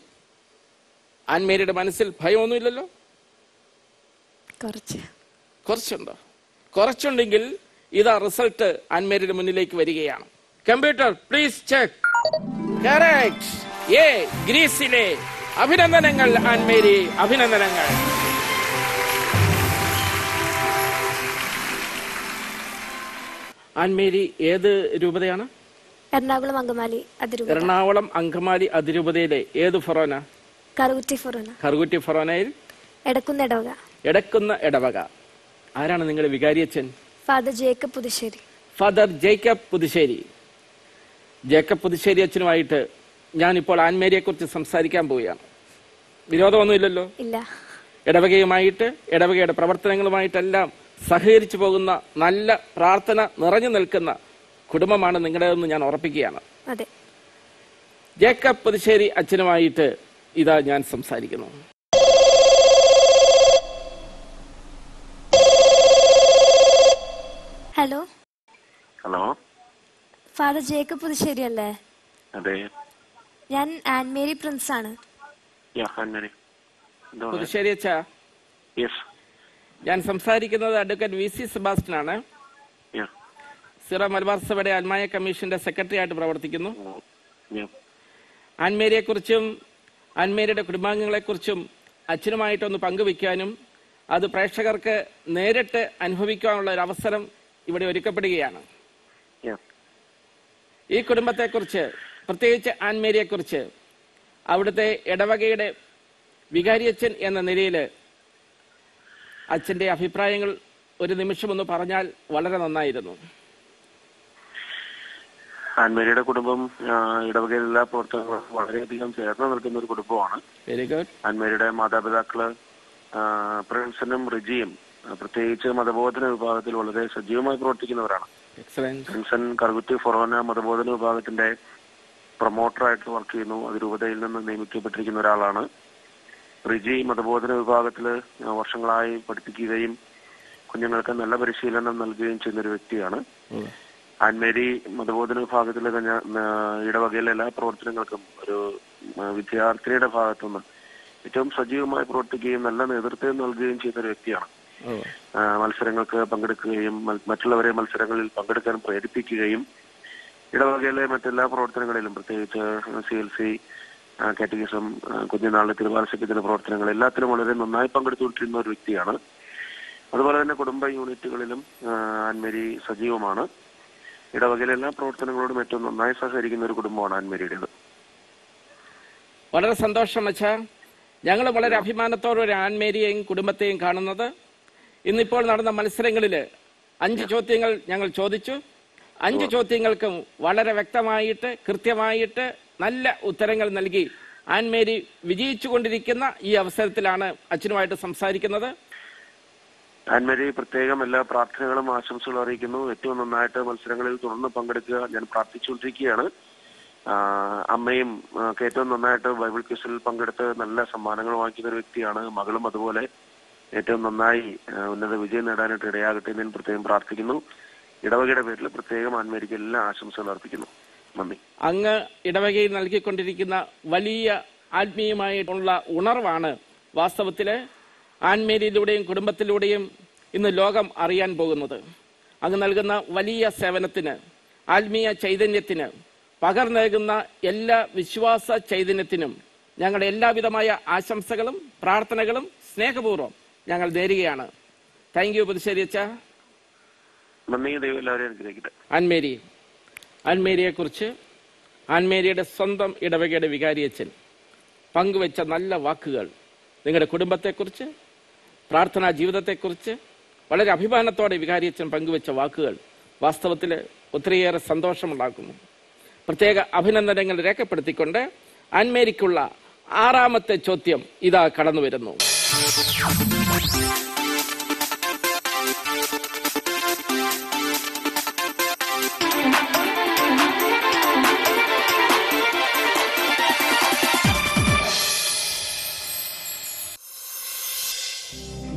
ആൻമേരിയുടെ മനസ്സിൽ ഭയമൊന്നുമില്ലല്ലോ? കുറച്ചുണ്ടോ? കുറച്ചുണ്ടെങ്കിൽ ഇതാ റിസൾട്ട് ആൻമേരിയുടെ മുന്നിലേക്ക് വരികയാണ്. Computer please check. Correct. A, ഗ്രീസിലെ. അഭിനന്ദനങ്ങൾ ആൻമേരി, അഭിനന്ദനങ്ങൾ. ആൻമേരി ഏത് രൂപതയാണ്? എറണാകുളം അങ്കമാലി അതിരൂപത. എറണാകുളം അങ്കമാലി അതിരൂപതയിലെ ഏത് ഫൊറോന? കറുകുറ്റി ഫൊറോനയിൽ എടക്കുന്ന ഇടവക. ആരാണ് നിങ്ങളുടെ വികാരിയച്ഛൻ? ഫാദർ ജേക്കബ് പുതുശ്ശേരി. ജേക്കബ് പുതുശ്ശേരി അച്ഛനുമായിട്ട് ഞാനിപ്പോൾ ആൻമേരിയെ കുറിച്ച് സംസാരിക്കാൻ പോവുകയാണ്. വിരോധമൊന്നുമില്ലല്ലോ? ഇല്ല. ഇടവകയുമായിട്ട്, ഇടവകയുടെ പ്രവർത്തനങ്ങളുമായിട്ടെല്ലാം സഹകരിച്ചു പോകുന്ന, നല്ല പ്രാർത്ഥന നിറഞ്ഞു നിൽക്കുന്ന കുടുംബമാണ് നിങ്ങളുടെതെന്ന് ഞാൻ ഉറപ്പിക്കുകയാണ്. അതെ. ജേക്കബ് പുതുശ്ശേരി അച്ഛനുമായിട്ട് ഇതാ ഞാൻ സംസാരിക്കുന്നു. ഹലോ. ഫാദർ ജേക്കബ് പുതുശ്ശേരി അല്ലേ? അതെ. ഞാൻ ആൻമേരി പ്രിൻസ് ആണ്. പുതുശ്ശേരി അച്ഛാ, ഞാൻ സംസാരിക്കുന്നത് അഡ്വക്കേറ്റ് വി സി സെബാസ്റ്റ്യൻ ആണ്. സിറോ മലബാർ സഭയുടെ ആത്മായ കമ്മീഷന്റെ സെക്രട്ടറി ആയിട്ട് പ്രവർത്തിക്കുന്നു. ആൻമേരിയെ കുറിച്ചും ആൻമേരിയുടെ കുടുംബാംഗങ്ങളെ കുറിച്ചും അച്ഛനുമായിട്ടൊന്ന് പങ്കുവയ്ക്കാനും അത് പ്രേക്ഷകർക്ക് നേരിട്ട് അനുഭവിക്കാനുള്ള ഒരു അവസരം ഇവിടെ ഒരുക്കപ്പെടുകയാണ്. ഈ കുടുംബത്തെക്കുറിച്ച്, പ്രത്യേകിച്ച് ആൻമേരിയെക്കുറിച്ച് അവിടുത്തെ ഇടവകയുടെ വികാരിയച്ഛൻ എന്ന നിലയിൽ അച്ഛൻ്റെ അഭിപ്രായങ്ങൾ ഒരു നിമിഷം ഒന്ന് പറഞ്ഞാൽ വളരെ നന്നായിരുന്നു. ആൻമേരിയുടെ കുടുംബം ഇടവകയിലെ എല്ലാ പ്രവർത്തനങ്ങളും വളരെയധികം ചേർന്ന് നിൽക്കുന്ന ഒരു കുടുംബമാണ്. Very good. ആൻമേരിയുടെ മാതാപിതാക്കള് പ്രിൻസനും റിജിയും പ്രത്യേകിച്ച് മതബോധന വിഭാഗത്തിൽ വളരെ സജീവമായി പ്രവർത്തിക്കുന്നവരാണ്. പ്രിൻസൻ കറുകുറ്റി ഫൊറോന മതബോധന വിഭാഗത്തിന്റെ പ്രൊമോട്ടറായിട്ട് വർക്ക് ചെയ്യുന്നു. അതിരൂപതയിൽ നിന്ന് നിയമിക്കപ്പെട്ടിരിക്കുന്ന ഒരാളാണ്. റിജി മതബോധന വിഭാഗത്തില് വർഷങ്ങളായി പഠിപ്പിക്കുകയും കുഞ്ഞുങ്ങൾക്ക് നല്ല പരിശീലനം നൽകുകയും ചെയ്യുന്ന ഒരു വ്യക്തിയാണ്. ആൻമേരി മതബോധന വിഭാഗത്തിലെ തന്നെ ഇടവകയിലെ എല്ലാ പ്രവർത്തനങ്ങൾക്കും ഒരു വിദ്യാർത്ഥിനിയുടെ ഭാഗത്തുനിന്ന് ഏറ്റവും സജീവമായി പ്രവർത്തിക്കുകയും നല്ല നേതൃത്വം നൽകുകയും ചെയ്യുന്ന ഒരു വ്യക്തിയാണ്. മത്സരങ്ങൾക്ക് പങ്കെടുക്കുകയും മറ്റുള്ളവരെ മത്സരങ്ങളിൽ പങ്കെടുക്കാൻ പ്രേരിപ്പിക്കുകയും ഇടവകയിലെ മറ്റെല്ലാ പ്രവർത്തനങ്ങളിലും പ്രത്യേകിച്ച് CLC, കാറ്റഗിസം, കുഞ്ഞുനാളിലെ തിരുവാലസഭ്യത്തിന്റെ പ്രവർത്തനങ്ങൾ എല്ലാത്തിലും വളരെ നന്നായി പങ്കെടുത്തുകൊണ്ടിരുന്ന ഒരു വ്യക്തിയാണ്. അതുപോലെ തന്നെ കുടുംബ യൂണിറ്റുകളിലും ആൻമേരി സജീവമാണ്. ഇടവകയിലെ എല്ലാ പ്രവർത്തനങ്ങളോടും ഏറ്റവും നന്നായി സഹകരിക്കുന്ന ഒരു കുടുംബമാണ് ആൻമേരിയുടേത്. വളരെ സന്തോഷം അച്ഛാ. ഞങ്ങൾ വളരെ അഭിമാനത്തോടെ ഒരു ആൻമേരിയെയും കുടുംബത്തെയും കാണുന്നത്. ഇന്നിപ്പോൾ നടന്ന മത്സരങ്ങളിൽ 5 ചോദ്യങ്ങൾ ഞങ്ങൾ ചോദിച്ചു. 5 ചോദ്യങ്ങൾക്കും വളരെ വ്യക്തമായിട്ട് കൃത്യമായിട്ട് നല്ല ഉത്തരങ്ങൾ നൽകി ആൻമേരി വിജയിച്ചുകൊണ്ടിരിക്കുന്ന ഈ അവസരത്തിലാണ് അച്ഛനുമായിട്ട് സംസാരിക്കുന്നത്. ആൻമേരി പ്രത്യേകം എല്ലാ പ്രാർത്ഥനകളും ആശംസകളും അറിയിക്കുന്നു. ഏറ്റവും നന്നായിട്ട് മത്സരങ്ങളിൽ തുടർന്ന് പങ്കെടുക്കുക. ഞാൻ പ്രാർത്ഥിച്ചുകൊണ്ടിരിക്കുകയാണ്. അമ്മയും ഏറ്റവും നന്നായിട്ട് ബൈബിൾ ക്വിസിൽ പങ്കെടുത്ത് നല്ല സമ്മാനങ്ങൾ വാങ്ങിക്കുന്ന ഒരു വ്യക്തിയാണ്. മകളും അതുപോലെ ഏറ്റവും നന്നായി ഉന്നത വിജയം നേടാനായിട്ട് ഇടയാകട്ടെ എന്ന് ഞാൻ പ്രത്യേകം പ്രാർത്ഥിക്കുന്നു. ഇടവകയുടെ പേരിൽ പ്രത്യേകം ആൻമേരിക്ക് എല്ലാ ആശംസകൾ അർപ്പിക്കുന്നു. നന്ദി. അങ്ങ് ഇടവകയിൽ നൽകിക്കൊണ്ടിരിക്കുന്ന വലിയ ആത്മീയമായിട്ടുള്ള ഉണർവാണ് വാസ്തവത്തില് ആൻമേരിയിലൂടെയും കുടുംബത്തിലൂടെയും ഇന്ന് ലോകം അറിയാൻ പോകുന്നത്. അങ്ങ് നൽകുന്ന വലിയ സേവനത്തിന്, ആത്മീയ ചൈതന്യത്തിന്, പകർന്നേകുന്ന എല്ലാ വിശ്വാസ ചൈതന്യത്തിനും ഞങ്ങളുടെ എല്ലാവിധമായ ആശംസകളും പ്രാർത്ഥനകളും സ്നേഹപൂർവ്വം ഞങ്ങൾ നേരുകയാണ്. താങ്ക് യു പുതുശ്ശേരി അച്ഛാ. ആൻമേരിയെക്കുറിച്ച് ആൻമേരിയുടെ സ്വന്തം ഇടവകയുടെ വികാരിയച്ഛൻ പങ്കുവെച്ച നല്ല വാക്കുകൾ, നിങ്ങളുടെ കുടുംബത്തെക്കുറിച്ച്, പ്രാർത്ഥനാ ജീവിതത്തെക്കുറിച്ച് വളരെ അഭിമാനത്തോടെ വികാരിയച്ഛൻ പങ്കുവെച്ച വാക്കുകൾ വാസ്തവത്തിൽ ഒത്തിരിയേറെ സന്തോഷമുണ്ടാക്കുന്നു. പ്രത്യേക അഭിനന്ദനങ്ങൾ രേഖപ്പെടുത്തിക്കൊണ്ട് ആൻമേരിക്കുള്ള 6ാമത്തെ ചോദ്യം ഇതാ കടന്നു വരുന്നു.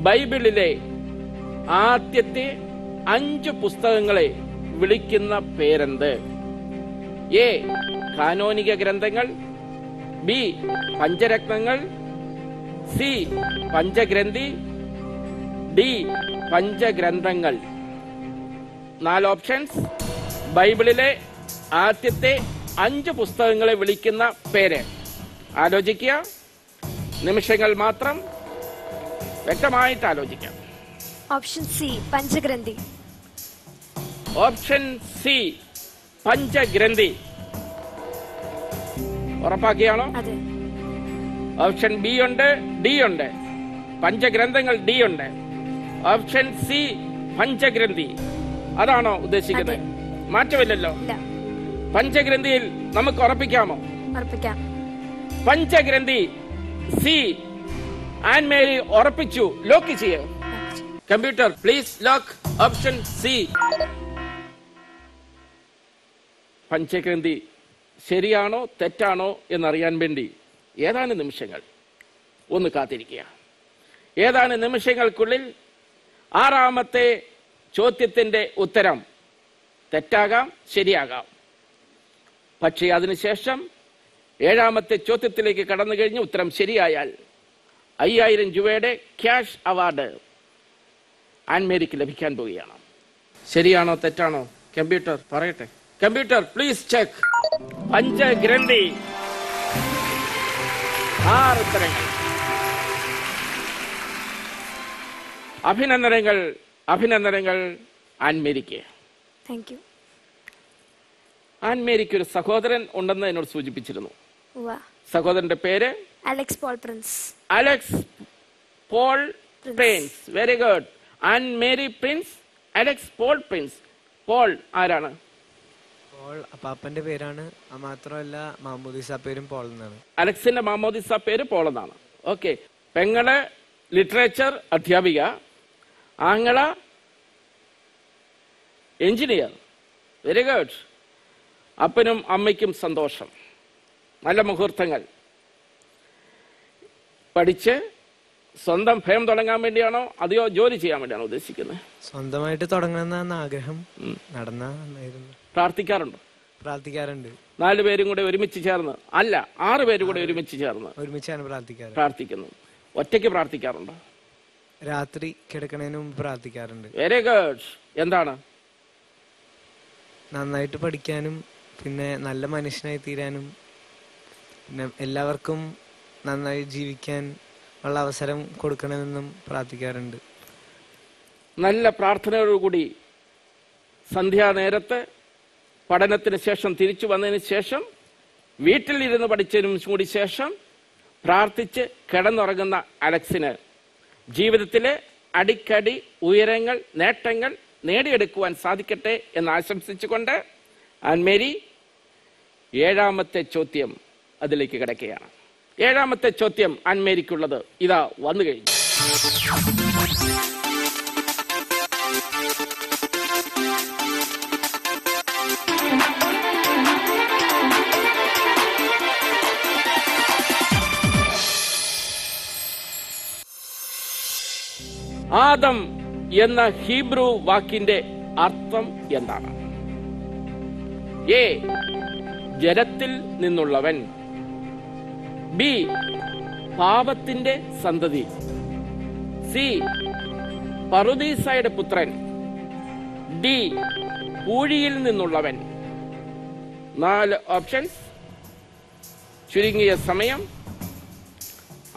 ബൈബിളിലെ ആദ്യത്തെ 5 പുസ്തകങ്ങളെ വിളിക്കുന്ന പേരെന്ത്? എ. കാനോനിക ഗ്രന്ഥങ്ങൾ, ബി. പഞ്ചരത്നങ്ങൾ, സി. പഞ്ചഗ്രന്ഥി, ഡി. പഞ്ചഗ്രന്ഥങ്ങൾ. 4 ഓപ്ഷൻസ്. ബൈബിളിലെ ആദ്യത്തെ 5 പുസ്തകങ്ങളെ വിളിക്കുന്ന പേര് ആലോചിക്കുക. നിമിഷങ്ങൾ മാത്രം, വ്യക്തമായിട്ട് ആലോചിക്കാം. ഓപ്ഷൻ സി പഞ്ചഗ്രന്ഥി. ഓപ്ഷൻ സി പഞ്ചഗ്രന്ഥി. ഉറപ്പാക്കിയാണോ? അതെ. ഓപ്ഷൻ ബി ഉണ്ട്, ഡി ഉണ്ട്. പഞ്ചഗ്രന്ഥങ്ങൾ ഡി ഉണ്ട്. ഓപ്ഷൻ സി പഞ്ചഗ്രന്ഥി, അതാണോ ഉദ്ദേശിക്കുന്നത്? മാറ്റമില്ലല്ലോ. പഞ്ചഗ്രന്ഥിയിൽ നമുക്ക് ഉറപ്പിക്കാമോ? ഉറപ്പിക്കാം. പഞ്ചഗ്രന്ഥി സി ആൻമേരി ഉറപ്പിച്ചു. ലോക്ക് ചെയ്യേ. Computer please lock option C. പഞ്ചഗ്രന്ഥി ശരിയാണോ തെറ്റാണോ എന്നറിയാൻ വേണ്ടി ഏതാനും നിമിഷങ്ങൾ ഒന്ന് കാത്തിരിക്കുക. ഏതാനും നിമിഷങ്ങൾക്കുള്ളിൽ 6ാമത്തെ ചോദ്യത്തിന്റെ ഉത്തരം തെറ്റാകാം, ശരിയാകാം. പക്ഷേ അതിനുശേഷം 7ാമത്തെ ചോദ്യത്തിലേക്ക് കടന്നു കഴിഞ്ഞ് ഉത്തരം ശരിയായാൽ 5000 രൂപയുടെ ക്യാഷ് അവാർഡ് ആൻമേരിക്ക് ലഭിക്കാൻ പോവുകയാണ്. ശരിയാണോ തെറ്റാണോ? കമ്പ്യൂട്ടർ പറയട്ടെ. Computer please check. പഞ്ചഗ്രന്ഥി 6 ഉത്തരങ്ങൾ. അഭിനന്ദനങ്ങൾ, അഭിനന്ദനങ്ങൾ ആൻമേരിക്ക്. Thank you. ആൻമേരിക്ക് ഒരു സഹോദരൻ ഉണ്ടെന്ന് എന്നോട് സൂചിപ്പിച്ചിരുന്നു. സഹോദരന്റെ പേര് അലക്സ് പോൾ പ്രിൻസ്. അലക്സ് പോൾ പ്രിൻസ്. Very good. ആൻമേരി പ്രിൻസ്, അലക്സ് പോൾ പ്രിൻസ്. പോൾ ആരാണ്? പോൾ അപ്പാപ്പന്റെ പേരാണ്. മാത്രമല്ല മാമോദിസ പേരും പോൾ എന്നാണ്. അലക്സിന്റെ മാമോദിസ പേര് പോൾ എന്നാണ്. ഓക്കെ. പെങ്ങള് ലിറ്ററേച്ചർ അധ്യാപിക, ആങ്ങള എഞ്ചിനീയർ. Very good. അപ്പനും അമ്മയ്ക്കും സന്തോഷം. നല്ല മുഹൂർത്തങ്ങൾ. പഠിച്ച് സ്വന്തം ഭയം തുടങ്ങാൻ വേണ്ടിയാണോ അതെയോ ജോലി ചെയ്യാൻ വേണ്ടിയാണോ ഉദ്ദേശിക്കുന്നത്? സ്വന്തമായിട്ട് തുടങ്ങണമെന്നാണ് ആഗ്രഹം. നടന്നാ നന്നായിരുന്നു. പ്രാർത്ഥിക്കാറുണ്ടോ? പ്രാർത്ഥിക്കാറുണ്ട്. 4 പേരും കൂടെ ഒരുമിച്ച് ചേർന്ന്, അല്ല 6 പേരും കൂടെ ഒരുമിച്ച് ചേർന്ന് ഒരുമിച്ചാണ് പ്രാർത്ഥിക്കുന്നു. ഒറ്റയ്ക്ക് പ്രാർത്ഥിക്കാറുണ്ടോ? രാത്രി കിടക്കണതിന് മുമ്പ് പ്രാർത്ഥിക്കാറുണ്ട്. Very good. എന്താണ്? നന്നായിട്ട് പഠിക്കാനും പിന്നെ നല്ല മനുഷ്യനായി തീരാനും പിന്നെ എല്ലാവർക്കും നന്നായി ജീവിക്കാൻ ഉള്ള അവസരം കൊടുക്കണമെന്നും പ്രാർത്ഥിക്കാറുണ്ട്. നല്ല പ്രാർത്ഥനയോടുകൂടി സന്ധ്യാനേരത്ത് പഠനത്തിന് ശേഷം തിരിച്ചു വന്നതിന് ശേഷം വീട്ടിലിരുന്ന് പഠിച്ചതിനും കൂടി ശേഷം പ്രാർത്ഥിച്ച് കിടന്നുറങ്ങുന്ന അലക്സിന് ജീവിതത്തിലെ അടിക്കടി ഉയരങ്ങൾ, നേട്ടങ്ങൾ നേടിയെടുക്കുവാൻ സാധിക്കട്ടെ എന്ന് ആശംസിച്ചുകൊണ്ട് ആൻമേരി 7ാമത്തെ ചോദ്യം അതിലേക്ക് കിടക്കുകയാണ്. 7ാമത്തെ ചോദ്യം ആൻമേരിക്കുള്ളത് ഇതാ വന്നു കഴിഞ്ഞു. ആദം എന്ന ഹീബ്രു വാക്കിന്റെ അർത്ഥം എന്താണ്? എ ജലത്തിൽ നിന്നുള്ളവൻ, ബി പാപത്തിന്റെ സന്തതി, സി പറുദീസയുടെ പുത്രൻ, ഡി പൂഴിയിൽ നിന്നുള്ളവൻ. 4 ഓപ്ഷൻസ്. ചുരുങ്ങിയ സമയം,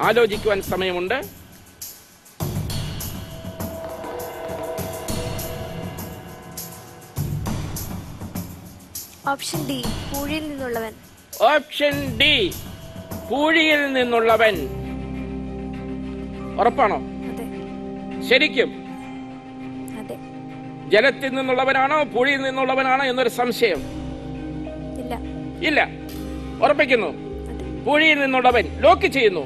ആലോചിക്കുവാൻ സമയമുണ്ട്. ഓപ്ഷൻ ഡി പൂഴിയിൽ നിന്നുള്ളവൻ. ഓപ്ഷൻ ഡി പൂഴിയിൽ നിന്നുള്ളവൻ. ഉറപ്പാണോ? അതെ. ശരിക്കും അതെ. ജലത്തിൽ നിന്നുള്ളവനാണോ പൂഴിയിൽ നിന്നുള്ളവനാണോ എന്നൊരു സംശയം ഇല്ല. ഇല്ല. ഉറപ്പിക്കുന്നു. പൂഴിയിൽ നിന്നുള്ളവൻ. ലോക്ക് ചെയ്യുന്നു.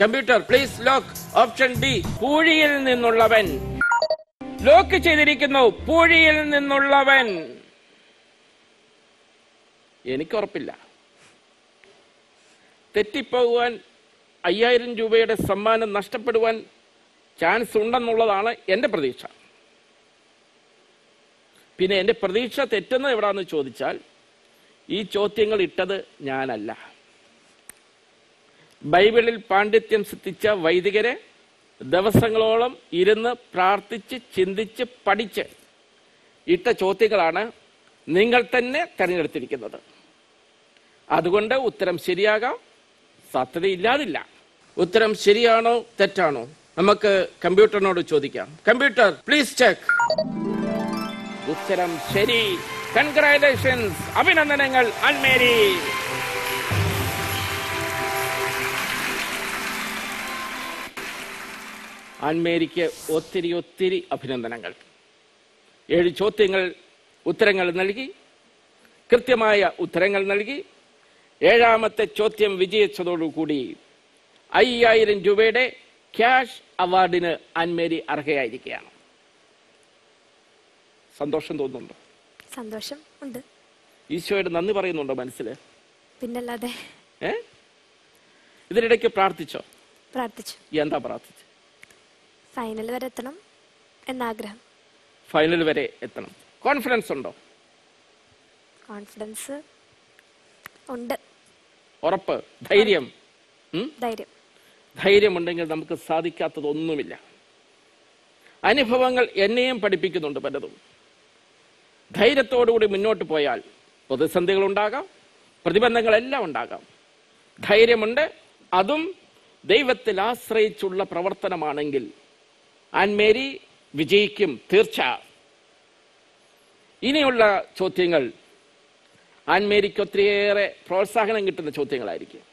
Computer please lock option D പൂഴിയിൽ നിന്നുള്ളവൻ. ലോക്ക് ചെയ്തിരിക്കുന്നു. പൂഴിയിൽ നിന്നുള്ളവൻ. എനിക്ക് ഉറപ്പില്ല. തെറ്റിപ്പോകുവാൻ 5000 രൂപയുടെ സമ്മാനം നഷ്ടപ്പെടുവാൻ ചാൻസ് ഉണ്ടെന്നുള്ളതാണ് എൻ്റെ പ്രതീക്ഷ. പിന്നെ എൻ്റെ പ്രതീക്ഷ തെറ്റുന്നത് എവിടാന്ന് ചോദിച്ചാൽ ഈ ചോദ്യങ്ങൾ ഇട്ടത് ഞാനല്ല. ബൈബിളിൽ പാണ്ഡിത്യം സിദ്ധിച്ച വൈദികരെ ദിവസങ്ങളോളം ഇരുന്ന് പ്രാർത്ഥിച്ച് ചിന്തിച്ച് പഠിച്ച് ഇട്ട ചോദ്യങ്ങളാണ് നിങ്ങൾ തന്നെ തിരഞ്ഞെടുത്തിരിക്കുന്നത്. അതുകൊണ്ട് ഉത്തരം ശരിയാകാം, സാധ്യതയില്ലാതില്ല. ഉത്തരം ശരിയാണോ തെറ്റാണോ നമുക്ക് കമ്പ്യൂട്ടറിനോട് ചോദിക്കാം. Computer please check. ഉത്തരം ശരി. കൺഗ്രാറ്റുലേഷൻസ്. അഭിനന്ദനങ്ങൾ ആൻമേരി. ആൻമേരിക്ക് ഒത്തിരി ഒത്തിരി അഭിനന്ദനങ്ങൾ. 7 ചോദ്യങ്ങൾ ഉത്തരങ്ങൾ നൽകി, കൃത്യമായ ഉത്തരങ്ങൾ നൽകി. 7ാമത്തെ ചോദ്യം വിജയിച്ചതോടുകൂടി 5000 രൂപയുടെ ക്യാഷ് അവാർഡിന് ആൻമേരി അർഹയായിരിക്കുകയാണ്. സന്തോഷം തോന്നുന്നുണ്ടോ? സന്തോഷം ഉണ്ട്. ഈശോയുടെ നന്ദി പറയുന്നുണ്ടോ മനസ്സിൽ? പിന്നല്ലാതെ. ഇതിനിടയ്ക്ക് പ്രാർത്ഥിച്ചോ? പ്രാർത്ഥിച്ചു. എന്താ പ്രാർത്ഥിച്ചു? ഫൈനൽ വരെ എത്തണം എന്നാഗ്രഹം. ഫൈനൽ വരെ എത്തണം. കോൺഫിഡൻസ് ഉണ്ടോ? കോൺഫിഡൻസ് ഉണ്ട്. ഉറപ്പ്? ധൈര്യം? ധൈര്യം. ധൈര്യമുണ്ടെങ്കിൽ നമുക്ക് സാധിക്കാത്തതൊന്നുമില്ല. അനുഭവങ്ങൾ എന്നെയും പഠിപ്പിക്കുന്നുണ്ട് പലതും. ധൈര്യത്തോടുകൂടി മുന്നോട്ട് പോയാൽ പ്രതിസന്ധികൾ ഉണ്ടാകാം, പ്രതിബന്ധങ്ങളെല്ലാം ഉണ്ടാകാം. ധൈര്യമുണ്ട്, അതും ദൈവത്തിൽ ആശ്രയിച്ചുള്ള പ്രവർത്തനമാണെങ്കിൽ ആൻമേരി വിജയിക്കും തീർച്ച. ഇനിയുള്ള ചോദ്യങ്ങൾ ആൻമേരിക്ക് ഒത്തിരിയേറെ പ്രോത്സാഹനം കിട്ടുന്ന ചോദ്യങ്ങളായിരിക്കും.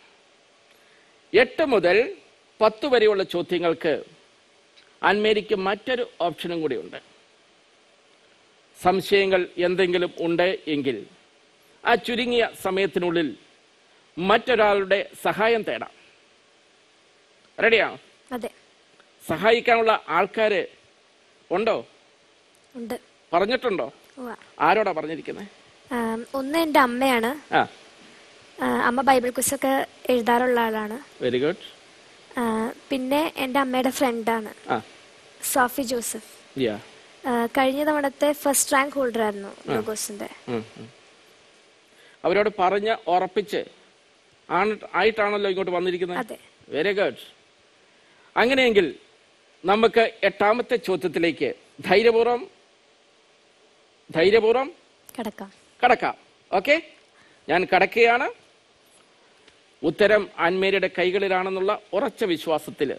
8 മുതൽ 10 വരെയുള്ള ചോദ്യങ്ങൾക്ക് ആൻമേരിക്ക് മറ്റൊരു ഓപ്ഷനും കൂടിയുണ്ട്. സംശയങ്ങൾ എന്തെങ്കിലും ഉണ്ട് എങ്കിൽ ആ ചുരുങ്ങിയ സമയത്തിനുള്ളിൽ മറ്റൊരാളുടെ സഹായം തേടാം. റെഡിയാണോ? അതെ. സഹായിക്കാനുള്ള ആൾക്കാര് ഉണ്ടോ? ഉണ്ട്. പറഞ്ഞിട്ടുണ്ടോ? ആരോടാ പറഞ്ഞിരിക്കുന്നത്? ഒന്ന് എന്റെ അമ്മയാണ്. അമ്മ ബൈബിൾ ക്വിസൊക്കെ എഴുതാറുള്ള ആളാണ്. Very good. പിന്നെ എന്റെ അമ്മയുടെ ഫ്രണ്ടാണ് സോഫി ജോസഫ്. കഴിഞ്ഞ തവണത്തെ ഫസ്റ്റ് റാങ്ക് ഹോൾഡർ ആയിരുന്നു ലോഗോസിന്റെ. അവരോട് പറഞ്ഞ് ഉറപ്പിച്ച് ആയിട്ടാണല്ലോ ഇങ്ങോട്ട് വന്നിരിക്കുന്നത്. അതെ. Very good. അങ്ങനെയെങ്കിൽ നമുക്ക് 8ാമത്തെ ചോദ്യത്തിലേക്ക് ധൈര്യപൂർവം കടക്കാം. ഓക്കെ, ഞാൻ കടക്കുകയാണ്. ഉത്തരം ആൻമേരിയുടെ കൈകളിലാണെന്നുള്ള ഉറച്ച വിശ്വാസത്തില്,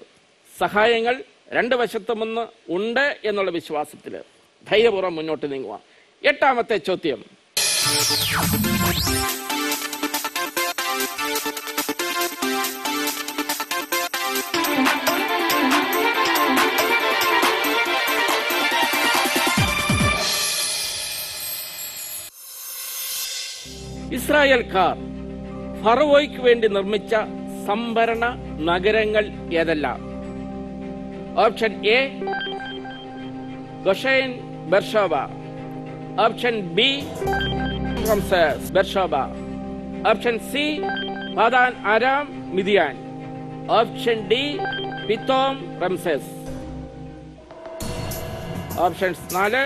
സഹായങ്ങൾ 2 വശത്തുമൊന്ന് ഉണ്ട് എന്നുള്ള വിശ്വാസത്തില് ധൈര്യപൂർവ്വം മുന്നോട്ട് നീങ്ങുക. 8ാമത്തെ ചോദ്യം. ഇസ്രായേൽക്കാർ ഫറവോയ്ക്ക് വേണ്ടി നിർമ്മിച്ച സംഭരണ നഗരങ്ങൾ ഏതെല്ലാം? ഓപ്ഷൻ എ ഗോഷൈൻ ബെർഷോബ, ഓപ്ഷൻ ബി റംസേസ് ബെർഷോബ, ഓപ്ഷൻ സി പാദാൻ ആരാം മിദിയാൻ, ഓപ്ഷൻ ഡി പിത്തോം റംസേസ്. ഓപ്ഷൻസ് 4.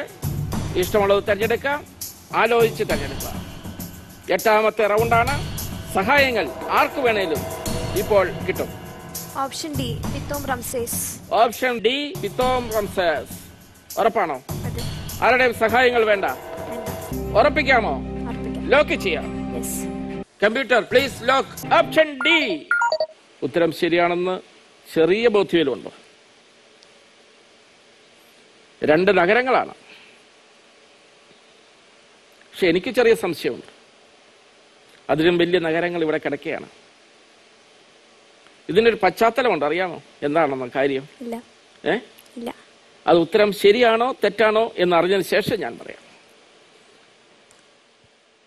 ഇഷ്ടമുള്ളത് തിരഞ്ഞെടുക്കാം, ആലോചിച്ച് തിരഞ്ഞെടുക്കുക. 8ാമത്തെ റൗണ്ടാണ്. സഹായങ്ങൾ ആർക്ക് വേണേലും ഇപ്പോൾ കിട്ടും. ഓപ്ഷൻ ഡി പിത്തോം റംസേസ്. ഓപ്ഷൻ ഡി പിത്തോം റംസേസ്. ഉറപ്പാണോ? ആരുടെയും സഹായങ്ങൾ വേണ്ട? ഉറപ്പിക്കാമോ? ലോക്ക് ചെയ്യാം. Computer please lock. Option D. ഉത്തരം ശരിയാണെന്ന് ചെറിയ ബോധ്യയിലുണ്ട്. 2 നഗരങ്ങളാണ്. പക്ഷെ എനിക്ക് ചെറിയ സംശയമുണ്ട്. അതിലും വലിയ നഗരങ്ങൾ ഇവിടെ കിടക്കുകയാണ്. ഇതിനൊരു പശ്ചാത്തലമുണ്ട്, അറിയാമോ എന്താണെന്ന് കാര്യം? അത് ഉത്തരം ശരിയാണോ തെറ്റാണോ എന്ന് അറിഞ്ഞതിന് ശേഷം ഞാൻ പറയാം.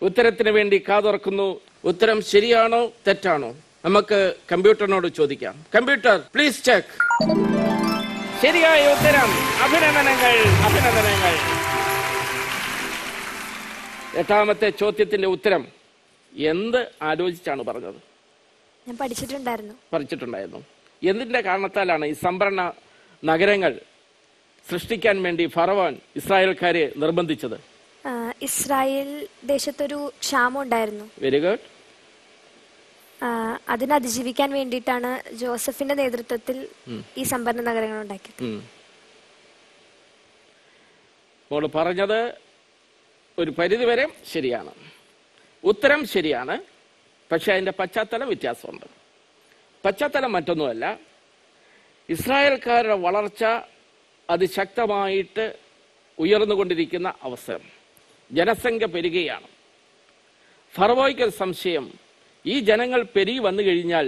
ഉത്തരത്തിന് വേണ്ടി കാതുറക്കുന്നു. ഉത്തരം ശരിയാണോ തെറ്റാണോ നമുക്ക് കമ്പ്യൂട്ടറിനോട് ചോദിക്കാം. Computer please check. ശരിയായ ഉത്തരം. അഭിനന്ദനങ്ങൾ. 8ാമത്തെ ചോദ്യത്തിന്റെ ഉത്തരം എന്ത് ആലോചിച്ചാണ് പറഞ്ഞത്? ഞാൻ പഠിച്ചിട്ടുണ്ടായിരുന്നു. എന്തിന്റെ കാരണത്താലാണ് ഈ സംഭരണ നഗരങ്ങൾ സൃഷ്ടിക്കാൻ വേണ്ടി ഫറവോൻ ഇസ്രായേൽക്കാരെ നിർബന്ധിച്ചത്? ഇസ്രായേൽ ദേശത്തൊരു ക്ഷാമം ഉണ്ടായിരുന്നു. Very good. അതിനെ അതിജീവിക്കാൻ വേണ്ടിയിട്ടാണ് ജോസഫിന്റെ നേതൃത്വത്തിൽ ഈ സംഭരണ നഗരങ്ങൾ ഉണ്ടാക്കിയത്. മോള് പറഞ്ഞത് ഒരു പരിധിവരെ ശരിയാണ്. ഉത്തരം ശരിയാണ്. പക്ഷെ അതിന്റെ പശ്ചാത്തലം വ്യത്യാസമുണ്ട്. പശ്ചാത്തലം മറ്റൊന്നുമല്ല, ഇസ്രായേൽക്കാരുടെ വളർച്ച അതിശക്തമായിട്ട് ഉയർന്നുകൊണ്ടിരിക്കുന്ന അവസരം. ജനസംഖ്യ പെരുകയാണ്. ഫറവോയ്ക്ക് സംശയം, ഈ ജനങ്ങൾ പെരുകി വന്നു കഴിഞ്ഞാൽ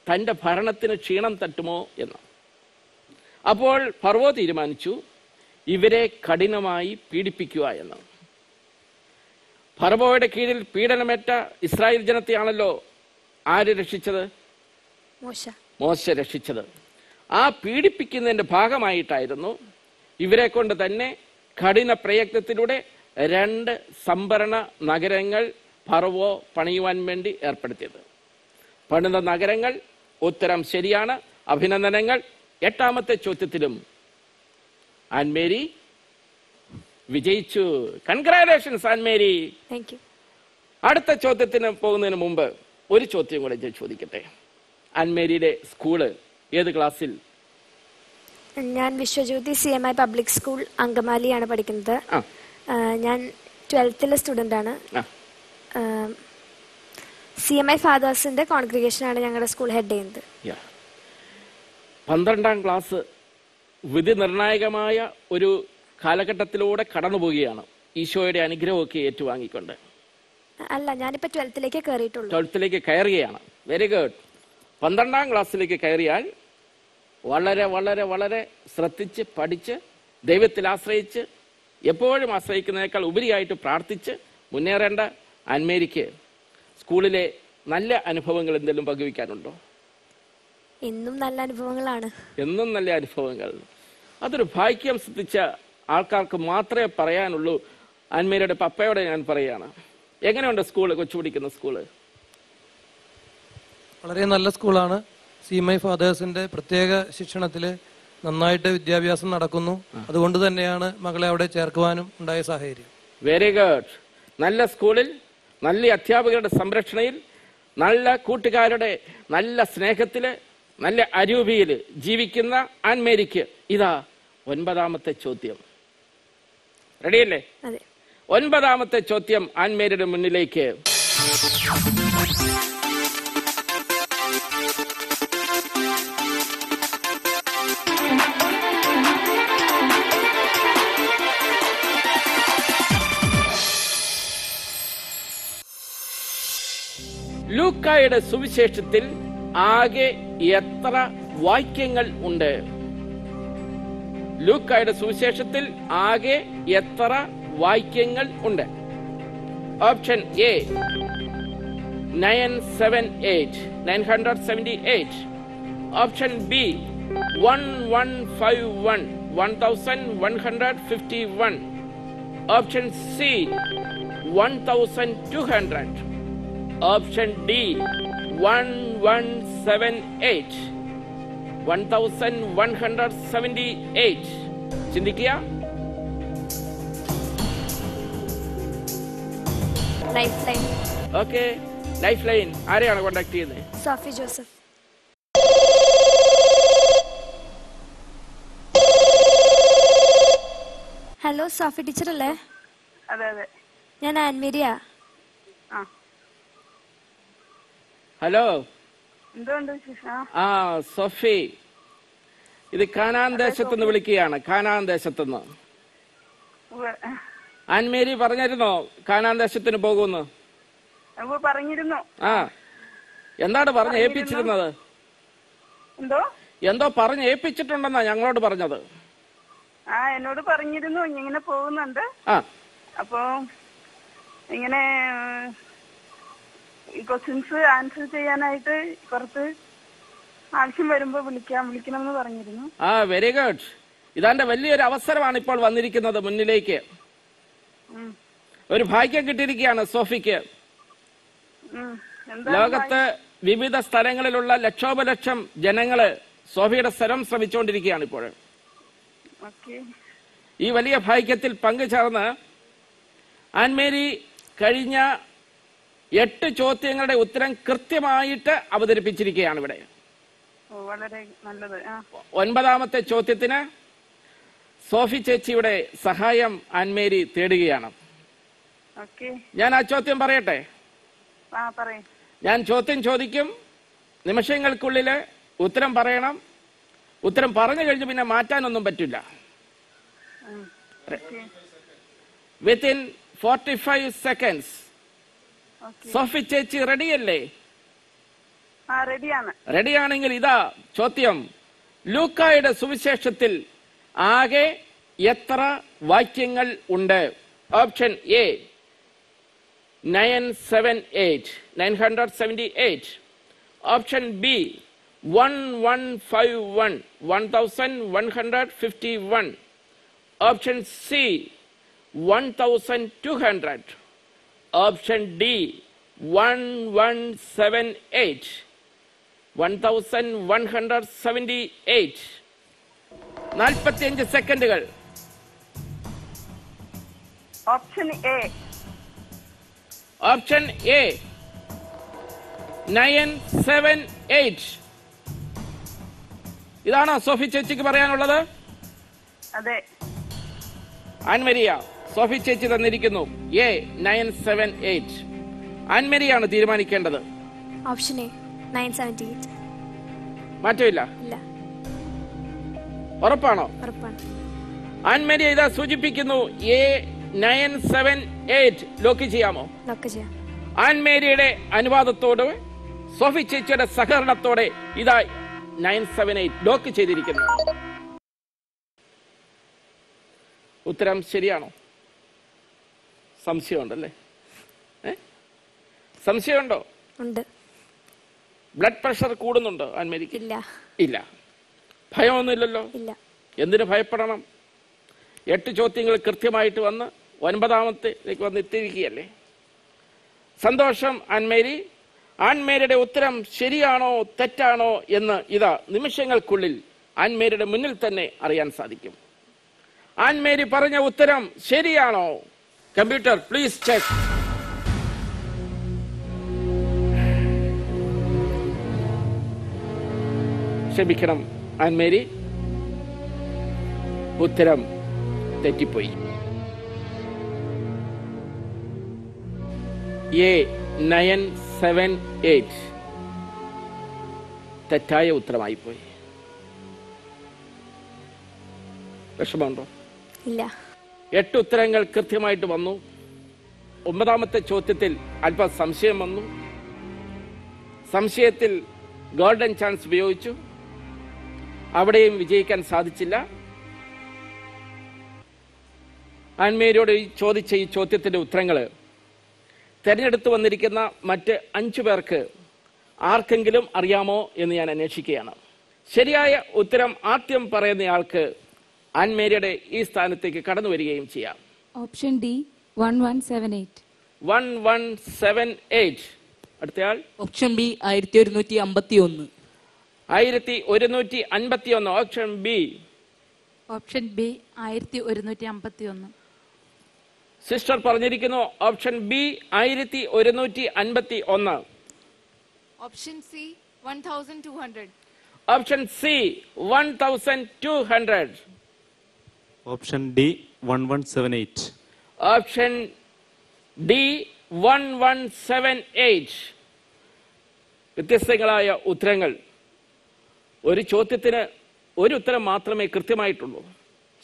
തൻ്റെ ഭരണത്തിന് ക്ഷീണം തട്ടുമോ എന്ന്. അപ്പോൾ ഫറവോ തീരുമാനിച്ചു ഇവരെ കഠിനമായി പീഡിപ്പിക്കുക എന്ന്. ഫറവോയുടെ കീഴിൽ പീഡനമേറ്റ ഇസ്രായേൽ ജനത്തെയാണല്ലോ ആര് രക്ഷിച്ചത്? മോശ രക്ഷിച്ചത്. ആ പീഡിപ്പിക്കുന്നതിന്റെ ഭാഗമായിട്ടായിരുന്നു ഇവരെ കൊണ്ട് തന്നെ കഠിന പ്രയത്നത്തിലൂടെ 2 സംഭരണ നഗരങ്ങൾ ഫറവോ പണിയുവാൻ വേണ്ടി ഏർപ്പെടുത്തിയത്. പണിത നഗരങ്ങൾ ഉത്തരം ശരിയാണ്. അഭിനന്ദനങ്ങൾ. 8ാമത്തെ ചോദ്യത്തിലും ആൻമേരി വിജയിച്ചു. കൺഗ്രാറ്റുലേഷൻസ് ആൻമേരി. Thank you. അടുത്ത ചോദ്യത്തിന് പോകുന്നതിന് മുമ്പ് ഒരു ചോദ്യം കൂടെ ഞാൻ ചോദിക്കട്ടെ. ആൻമേരിയുടെ സ്കൂള് ഏത് ക്ലാസ്സിൽ? ഞാൻ വിശ്വജ്യോതി CMI പബ്ലിക് സ്കൂൾ അങ്കമാലിയാണ് പഠിക്കുന്നത്. ഞാൻ 12th സ്റ്റുഡൻ്റ് ആണ്. CMI ഫാദേഴ്സിന്റെ കോൺഗ്രിഗേഷനാണ് ഞങ്ങളുടെ സ്കൂൾ ഹെഡ് ചെയ്യുന്നത്. 12ാം ക്ലാസ് വിധി നിർണായകമായ ഒരു കാലഘട്ടത്തിലൂടെ കടന്നു പോവുകയാണ്, ഈശോയുടെ അനുഗ്രഹമൊക്കെ ഏറ്റുവാങ്ങിക്കൊണ്ട്. അല്ല, ഞാനിപ്പോ 12th കയറിയിട്ടുള്ളൂ. 12th കയറുകയാണ്. Very good. 12ാം ക്ലാസ്സിലേക്ക് കയറിയാൽ വളരെ വളരെ വളരെ ശ്രദ്ധിച്ച് പഠിച്ച് ദൈവത്തിൽ ആശ്രയിച്ച് എപ്പോഴും ആശ്രയിക്കുന്നതിനേക്കാൾ ഉപരിയായിട്ട് പ്രാർത്ഥിച്ച് മുന്നേറേണ്ട ആൻമേരിക്ക് സ്കൂളിലെ നല്ല അനുഭവങ്ങൾ എന്തെങ്കിലും പങ്കുവയ്ക്കാനുണ്ടോ? എന്നും നല്ല അനുഭവങ്ങളാണ്. എന്നും നല്ല അനുഭവങ്ങൾ. അതൊരു ഭാഗ്യം സിദ്ധിച്ച ആൾക്കാർക്ക് മാത്രമേ പറയാനുള്ളൂ. ആൻമേരിയുടെ പപ്പയോടെ ഞാൻ പറയാണ്, എങ്ങനെയുണ്ട് സ്കൂള്, കൊച്ചു പഠിക്കുന്ന സ്കൂള്? വളരെ നല്ല സ്കൂളാണ്. CMI ഫാദേഴ്സിന്റെ പ്രത്യേക ശിക്ഷണത്തിൽ നന്നായിട്ട് വിദ്യാഭ്യാസം നടക്കുന്നു. അതുകൊണ്ട് തന്നെയാണ് മകളെ അവിടെ ചേർക്കുവാനും ഉണ്ടായ സാഹചര്യം. Very good. നല്ല സ്കൂളിൽ, നല്ല അധ്യാപകരുടെ സംരക്ഷണയിൽ, നല്ല കൂട്ടുകാരുടെ നല്ല സ്നേഹത്തില്, നല്ല അരൂപിയിൽ ജീവിക്കുന്ന ആൻമേരിക്ക് ഇതാ 9ാമത്തെ ചോദ്യം. റെഡിയല്ലേ? 9ാമത്തെ ചോദ്യം ആൻമേരിയുടെ മുന്നിലേക്ക്. ലൂക്കായുടെ സുവിശേഷത്തിൽ ആകെ എത്ര വാക്യങ്ങൾ ഉണ്ട്? ലൂക്കായുടെ സുവിശേഷത്തിൽ ആകെ എത്ര വാക്യങ്ങൾ ഉണ്ട്? Option A 978. Option B 1151. Option C 1200. Option D 1178. 1178. ചിന്തിക്കുക. Life line. Okay, life line ആരെയാണ് കോണ്ടാക്ട് ചെയ്യുന്നത്? സോഫി ജോസഫ്. ഹലോ, സോഫി ടീച്ചർ അല്ലേ? അതെ അതെ, ഞാൻ ആൻമേരിയ. ഹലോ, എന്തുകൊണ്ട് വിശേഷം? സോഫി, ഇത് കാനാൻ ദേശത്തുനിന്ന് വിളിക്കുകയാണ്. കാനാൻ ദേശത്തുനിന്ന്. ആൻമേരി പറഞ്ഞിരുന്നോ കാനാൻ ദേശത്തിന് പോകുമെന്ന്? പറഞ്ഞിരുന്നു. എന്താണ് പറഞ്ഞ് ഏൽപ്പിച്ചിരുന്നത്? എന്തോ പറഞ്ഞ് ഏൽപ്പിച്ചിട്ടുണ്ടെന്നാ ഞങ്ങളോട് പറഞ്ഞത്. എന്നോട് പറഞ്ഞിരുന്നു ഇങ്ങനെ പോകുന്നുണ്ട്. അപ്പൊ ഇങ്ങനെ ക്വസ്റ്റ്യൻസ് ആൻസർ ചെയ്യാനായിട്ട് കുറച്ച് ആവശ്യം വരുമ്പോ വിളിക്കണമെന്ന് പറഞ്ഞിരുന്നു. Very good. ഇതാന്റെ വലിയൊരു അവസരമാണ് ഇപ്പോൾ വന്നിരിക്കുന്നത് മുന്നിലേക്ക്. ഒരു ഭാഗ്യം കിട്ടിയിരിക്കുകയാണ് സോഫിക്ക്. ലോകത്ത് വിവിധ സ്ഥലങ്ങളിലുള്ള ലക്ഷോപലക്ഷം ജനങ്ങള് സോഫിയുടെ സ്വരം ശ്രമിച്ചുകൊണ്ടിരിക്കുകയാണ് ഇപ്പോൾ. ഈ വലിയ ഭാഗ്യത്തിൽ പങ്കുചേർന്ന് ആൻമേരി കഴിഞ്ഞ 8 ചോദ്യങ്ങളുടെ ഉത്തരം കൃത്യമായിട്ട് അവതരിപ്പിച്ചിരിക്കുകയാണ് ഇവിടെ. വളരെ നല്ലത്. 9ാമത്തെ ചോദ്യത്തിന് സോഫി ചേച്ചിയുടെ സഹായം ആൻമേരി തേടുകയാണ്. ഞാൻ ആ ചോദ്യം പറയട്ടെ? ഞാൻ ചോദ്യം ചോദിക്കും, നിമിഷങ്ങൾക്കുള്ളില് ഉത്തരം പറയണം. ഉത്തരം പറഞ്ഞു കഴിഞ്ഞ് പിന്നെ മാറ്റാനൊന്നും പറ്റില്ല. Within 45 seconds. സോഫി ചേച്ചി റെഡിയല്ലേ? റെഡിയാണെങ്കിൽ ഇതാ ചോദ്യം. ലൂക്കായുടെ സുവിശേഷത്തിൽ ആകെ എത്ര വാക്യങ്ങൾ ഉണ്ട്? Option A 978. Option B 1151. 1151. Option C 1200. Option D 1178. 1178. 45 സെക്കൻഡുകൾ. Option A. Option A 978. ഇതാണോ സോഫി ചേച്ചിക്ക് പറയാനുള്ളത്? അതെ. ആൻമരിയ, സോഫി ചേച്ചി തന്നിരിക്കുന്നു A978. ആൻമരിയാണ് തീരുമാനിക്കേണ്ടത്. Option A 978. മാറ്റമില്ല? ഇല്ല. ഉറപ്പാണോ? ഉറപ്പാണ്. ആൻമരിയ ഇതാ സൂചിപ്പിക്കുന്നു A978. ലോക്ക് ചെയ്യാമോ? ലോക്ക് ചെയ്യാം. ആൻമേരിയുടെ അനുവാദത്തോടെ, സോഫി ചേച്ചിയുടെ സഹകരണത്തോടെ ഇതാ 978 ലോക്ക് ചെയ്തിരിക്കുന്നു. ഉത്തരം ശരിയാണോ? സംശയമുണ്ടല്ലേ? സംശയമുണ്ടോ? ഉണ്ട്. ബ്ലഡ് പ്രഷർ കൂടുന്നുണ്ടോ ആൻമേരിക്ക്? ഇല്ല. ഇല്ല. ഭയമൊന്നുമില്ലല്ലോ? ഇല്ല. എന്തിനു ഭയപ്പെടണം? 8 ചോദ്യങ്ങൾ കൃത്യമായിട്ട് വന്ന് 9ാമത്തേക്ക് വന്ന് എത്തിയിരിക്കുകയല്ലേ. സന്തോഷം ആൻമേരി. ആൻമേരിയുടെ ഉത്തരം ശരിയാണോ തെറ്റാണോ എന്ന് ഇതാ നിമിഷങ്ങൾക്കുള്ളിൽ ആൻമേരിയുടെ മുന്നിൽ തന്നെ അറിയാൻ സാധിക്കും. ആൻമേരി പറഞ്ഞ ഉത്തരം ശരിയാണോ? Computer please check. ക്ഷമിക്കണം ആൻമേരി, ഉത്തരം തെറ്റിപ്പോയി. A978 തെറ്റായ ഉത്തരമായി പോയി. വിഷമമുണ്ടോ? ഇല്ല. 8 ഉത്തരങ്ങൾ കൃത്യമായിട്ട് വന്നു. 9ാമത്തെ ചോദ്യത്തിൽ അല്പം സംശയം വന്നു. സംശയത്തിൽ ഗോൾഡൻ ചാൻസ് ഉപയോഗിച്ചു. അവിടെയും വിജയിക്കാൻ സാധിച്ചില്ല. ആൻമേരിയോട് ചോദിച്ച ഈ ചോദ്യത്തിന്റെ ഉത്തരങ്ങൾ തെരഞ്ഞെടുത്തു വന്നിരിക്കുന്ന മറ്റ് 5 പേർക്ക് ആർക്കെങ്കിലും അറിയാമോ എന്ന് ഞാൻ അന്വേഷിക്കുകയാണ്. ശരിയായ ഉത്തരം ആദ്യം പറയുന്നയാൾക്ക് ആൻമേരിയുടെ ഈ സ്ഥാനത്തേക്ക് കടന്നു വരികയും ചെയ്യാം. Option D 1178. 1178. അടുത്തയാൾ? Option B 1151. 1151. Option B. Option B 1151. Sister പറഞ്ഞിരിക്കുന്നു option B 1151. Option C 1200. Option C 1200. Option D 1178. Option D 1178. വ്യത്യസ്തങ്ങളായ ഉത്തരങ്ങൾ. ഒരു ചോദ്യത്തിന് ഒരു ഉത്തരം മാത്രമേ കൃത്യമായിട്ടുള്ളൂ.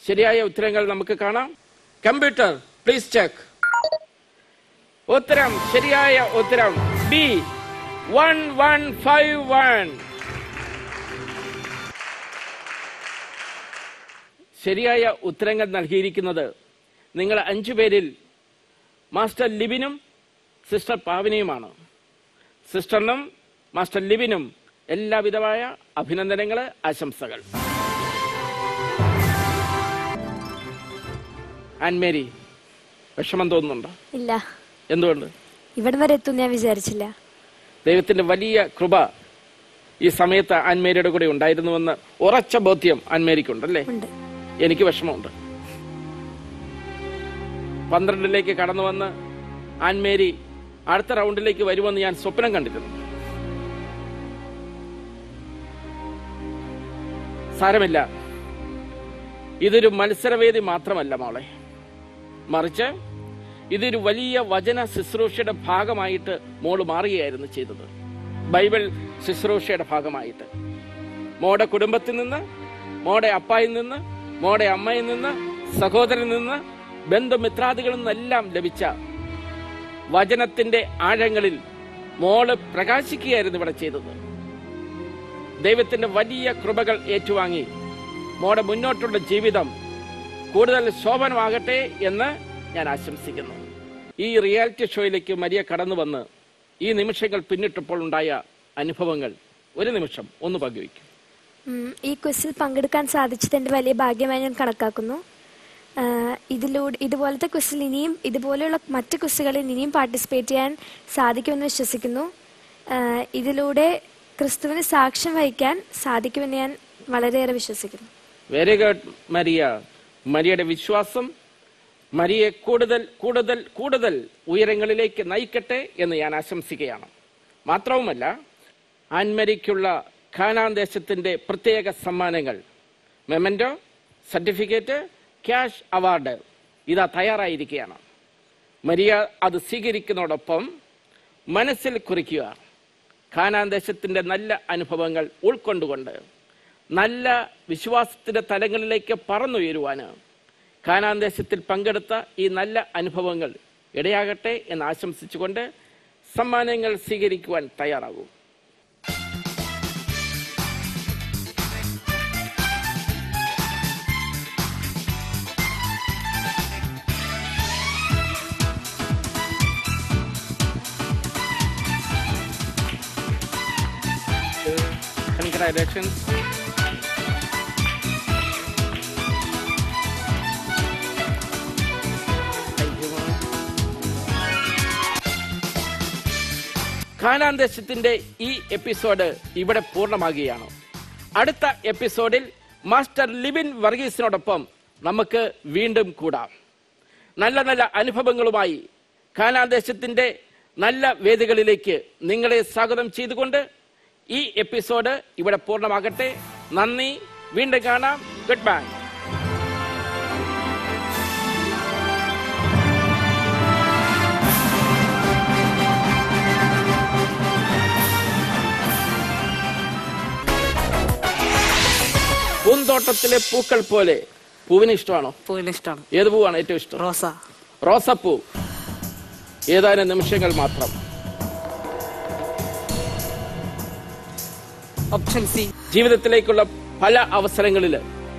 ശരിയായ ഉത്തരങ്ങൾ നമുക്ക് കാണാം. Computer please check. ഉത്തരം ശരിയായ ഉത്തരം ബി 1151. ശരിയായ ഉത്തരങ്ങൾ നൽകിയിരിക്കുന്നത് നിങ്ങൾ 5 പേരിൽ മാസ്റ്റർ ലിബിനും സിസ്റ്റർ പാവിനിയുമാണ്. സിസ്റ്ററിനും മാസ്റ്റർ ലിബിനും എല്ലാവിധമായ അഭിനന്ദനങ്ങൾ, ആശംസകൾ. ആൻമേരി, വിഷമം തോന്നുന്നുണ്ടോ? ഇല്ല. എന്തുകൊണ്ട്? ഇവിടെ വരെ എത്തും ഞാൻ വിചാരിച്ചില്ല. ദൈവത്തിന്റെ വലിയ കൃപ ഈ സമയത്ത് ആൻമേരിയുടെ കൂടെ ഉണ്ടായിരുന്നുവെന്ന് ഉറച്ച ബോധ്യം ആൻമേരിക്കുണ്ടല്ലേ? എനിക്ക് വിഷമമുണ്ട്. 12ലേക്ക് കടന്നു വന്ന് ആൻമേരി അടുത്ത റൗണ്ടിലേക്ക് വരുമെന്ന് ഞാൻ സ്വപ്നം കണ്ടിരുന്നു. സാരമില്ല, ഇതൊരു മത്സരവേദി മാത്രമല്ല മോളെ, മറിച്ച് ഇതൊരു വലിയ വചന ശുശ്രൂഷയുടെ ഭാഗമായിട്ട് മോള് മാറുകയായിരുന്നു ചെയ്തത്. ബൈബിൾ ശുശ്രൂഷയുടെ ഭാഗമായിട്ട് മോടെ കുടുംബത്തിൽ നിന്ന്, മോടെ അപ്പായിൽ നിന്ന്, മോടെ അമ്മയിൽ നിന്ന്, സഹോദരനിൽ നിന്ന്, ബന്ധുമിത്രാദികളിൽ നിന്നെല്ലാം ലഭിച്ച വചനത്തിന്റെ ആഴങ്ങളിൽ മോള് പ്രകാശിക്കുകയായിരുന്നു ഇവിടെ ചെയ്തത്. ദൈവത്തിന്റെ വലിയ കൃപകൾ ഏറ്റുവാങ്ങി മോടെ മുന്നോട്ടുള്ള ജീവിതം കൂടുതൽ ശോഭനമാകട്ടെ എന്ന് ഞാൻ ആശംസിക്കുന്നു. ഈ റിയാലിറ്റി ഷോയിലേക്ക് മരിയ കടന്നു വന്ന് ഈ നിമിഷങ്ങൾ പിന്നിട്ടപ്പോൾ ഉണ്ടായ അനുഭവങ്ങൾ ഒരു നിമിഷം ഒന്ന് പങ്കുവയ്ക്കും. ഈ ക്വിസിൽ പങ്കെടുക്കാൻ സാധിച്ചത് എന്റെ വലിയ ഭാഗ്യമായി ഞാൻ കണക്കാക്കുന്നു. ഇതുപോലത്തെ ക്വിസിൽ ഇനിയും, ഇതുപോലെയുള്ള മറ്റ് ക്വിസുകളിൽ ഇനിയും പാർട്ടിസിപ്പേറ്റ് ചെയ്യാൻ സാധിക്കുമെന്ന് വിശ്വസിക്കുന്നു. ഇതിലൂടെ ക്രിസ്തുവിന് സാക്ഷ്യം വഹിക്കാൻ സാധിക്കുമെന്ന് ഞാൻ വളരെയേറെ വിശ്വസിക്കുന്നു. Very good Maria. മരിയയുടെ വിശ്വാസം മരിയെ കൂടുതൽ കൂടുതൽ കൂടുതൽ ഉയരങ്ങളിലേക്ക് നയിക്കട്ടെ എന്ന് ഞാൻ ആശംസിക്കുകയാണ്. മാത്രവുമല്ല ആൻമരിക്കുള്ള കാനാൻ ദേശത്തിൻ്റെ പ്രത്യേക സമ്മാനങ്ങൾ, മെമൻറ്റോ, സർട്ടിഫിക്കറ്റ്, ക്യാഷ് അവാർഡ് ഇതാ തയ്യാറായിരിക്കുകയാണ്. മരിയ അത് സ്വീകരിക്കുന്നതോടൊപ്പം മനസ്സിൽ കുറിക്കുക, കാനാൻ ദേശത്തിൻ്റെ നല്ല അനുഭവങ്ങൾ ഉൾക്കൊണ്ടുകൊണ്ട് നല്ല വിശ്വാസത്തിൻ്റെ തലങ്ങളിലേക്ക് പറന്നുയരുവാൻ കാനാൻ ദേശത്തിൽ പങ്കെടുത്ത ഈ നല്ല അനുഭവങ്ങൾ ഇടയാകട്ടെ എന്ന് ആശംസിച്ചുകൊണ്ട് സമ്മാനങ്ങൾ സ്വീകരിക്കുവാൻ തയ്യാറാകും. Congratulations. കാനാൻ ദേശത്തിന്റെ ഈ എപ്പിസോഡ് ഇവിടെ പൂർണ്ണമാകുകയാണ്. അടുത്ത എപ്പിസോഡിൽ മാസ്റ്റർ ലിബിൻ വർഗീസിനോടൊപ്പം നമുക്ക് വീണ്ടും കൂടാം. നല്ല നല്ല അനുഭവങ്ങളുമായി കാനാൻ ദേശത്തിന്റെ നല്ല വേദികളിലേക്ക് നിങ്ങളെ സ്വാഗതം ചെയ്തുകൊണ്ട് ഈ എപ്പിസോഡ് ഇവിടെ പൂർണ്ണമാകട്ടെ. നന്ദി, വീണ്ടും കാണാം. Good bye. പൂന്തോട്ടത്തിലെ പൂക്കൾ പോലെ പൂവിന് ഇഷ്ടമാണോ? പൂവിന് ഇഷ്ടമാണ്. ഏത് പൂവാണ് ഏറ്റവും ഇഷ്ടം? റോസ. റോസപ്പൂ. ഏതാനും നിമിഷങ്ങൾ മാത്രം. Option C. ജീവിതത്തിലേക്കുള്ള പല അവസരങ്ങളിൽ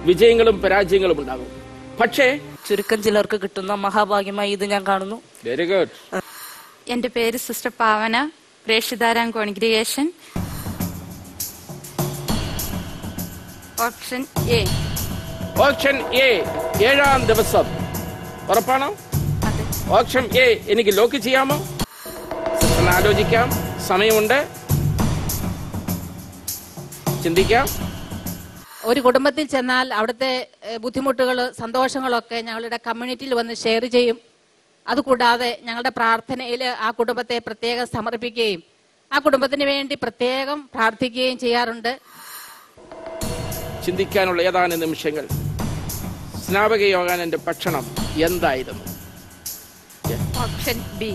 വിജയങ്ങളും പരാജയങ്ങളും ഉണ്ടാകും. പക്ഷേ ചുരുക്കം ചിലർക്ക് കിട്ടുന്ന മഹാഭാഗ്യമായി ഇത് ഞാൻ കാണുന്നു. Very good. എന്റെ പേര് സിസ്റ്റർ പാവന, പ്രേക്ഷിതാരാം congregation. Option A. Option A 7-ാം ദിവസം. ഉറപ്പാണോ? ഓപ്ഷൻ എ എനിക്ക് ലോക്ക് ചെയ്യാമോ? ആലോചിക്കാം, സമയമുണ്ട്, ചിന്തിക്കാം. ഒരു കുടുംബത്തിൽ ചെന്നാൽ അവിടുത്തെ ബുദ്ധിമുട്ടുകൾ, സന്തോഷങ്ങളൊക്കെ ഞങ്ങളുടെ കമ്മ്യൂണിറ്റിയിൽ വന്ന് ഷെയർ ചെയ്യും. അതുകൂടാതെ ഞങ്ങളുടെ പ്രാർത്ഥനയിൽ ആ കുടുംബത്തെ പ്രത്യേകം സമർപ്പിക്കുകയും ആ കുടുംബത്തിന് വേണ്ടി പ്രത്യേകം പ്രാർത്ഥിക്കുകയും ചെയ്യാറുണ്ട്. ചിന്തിക്കാനുള്ള ഏതാനും നിമിഷങ്ങൾ. സ്നാപക യോഹന്നാന്റെ ഭക്ഷണം എന്തായിരുന്നു? Option B.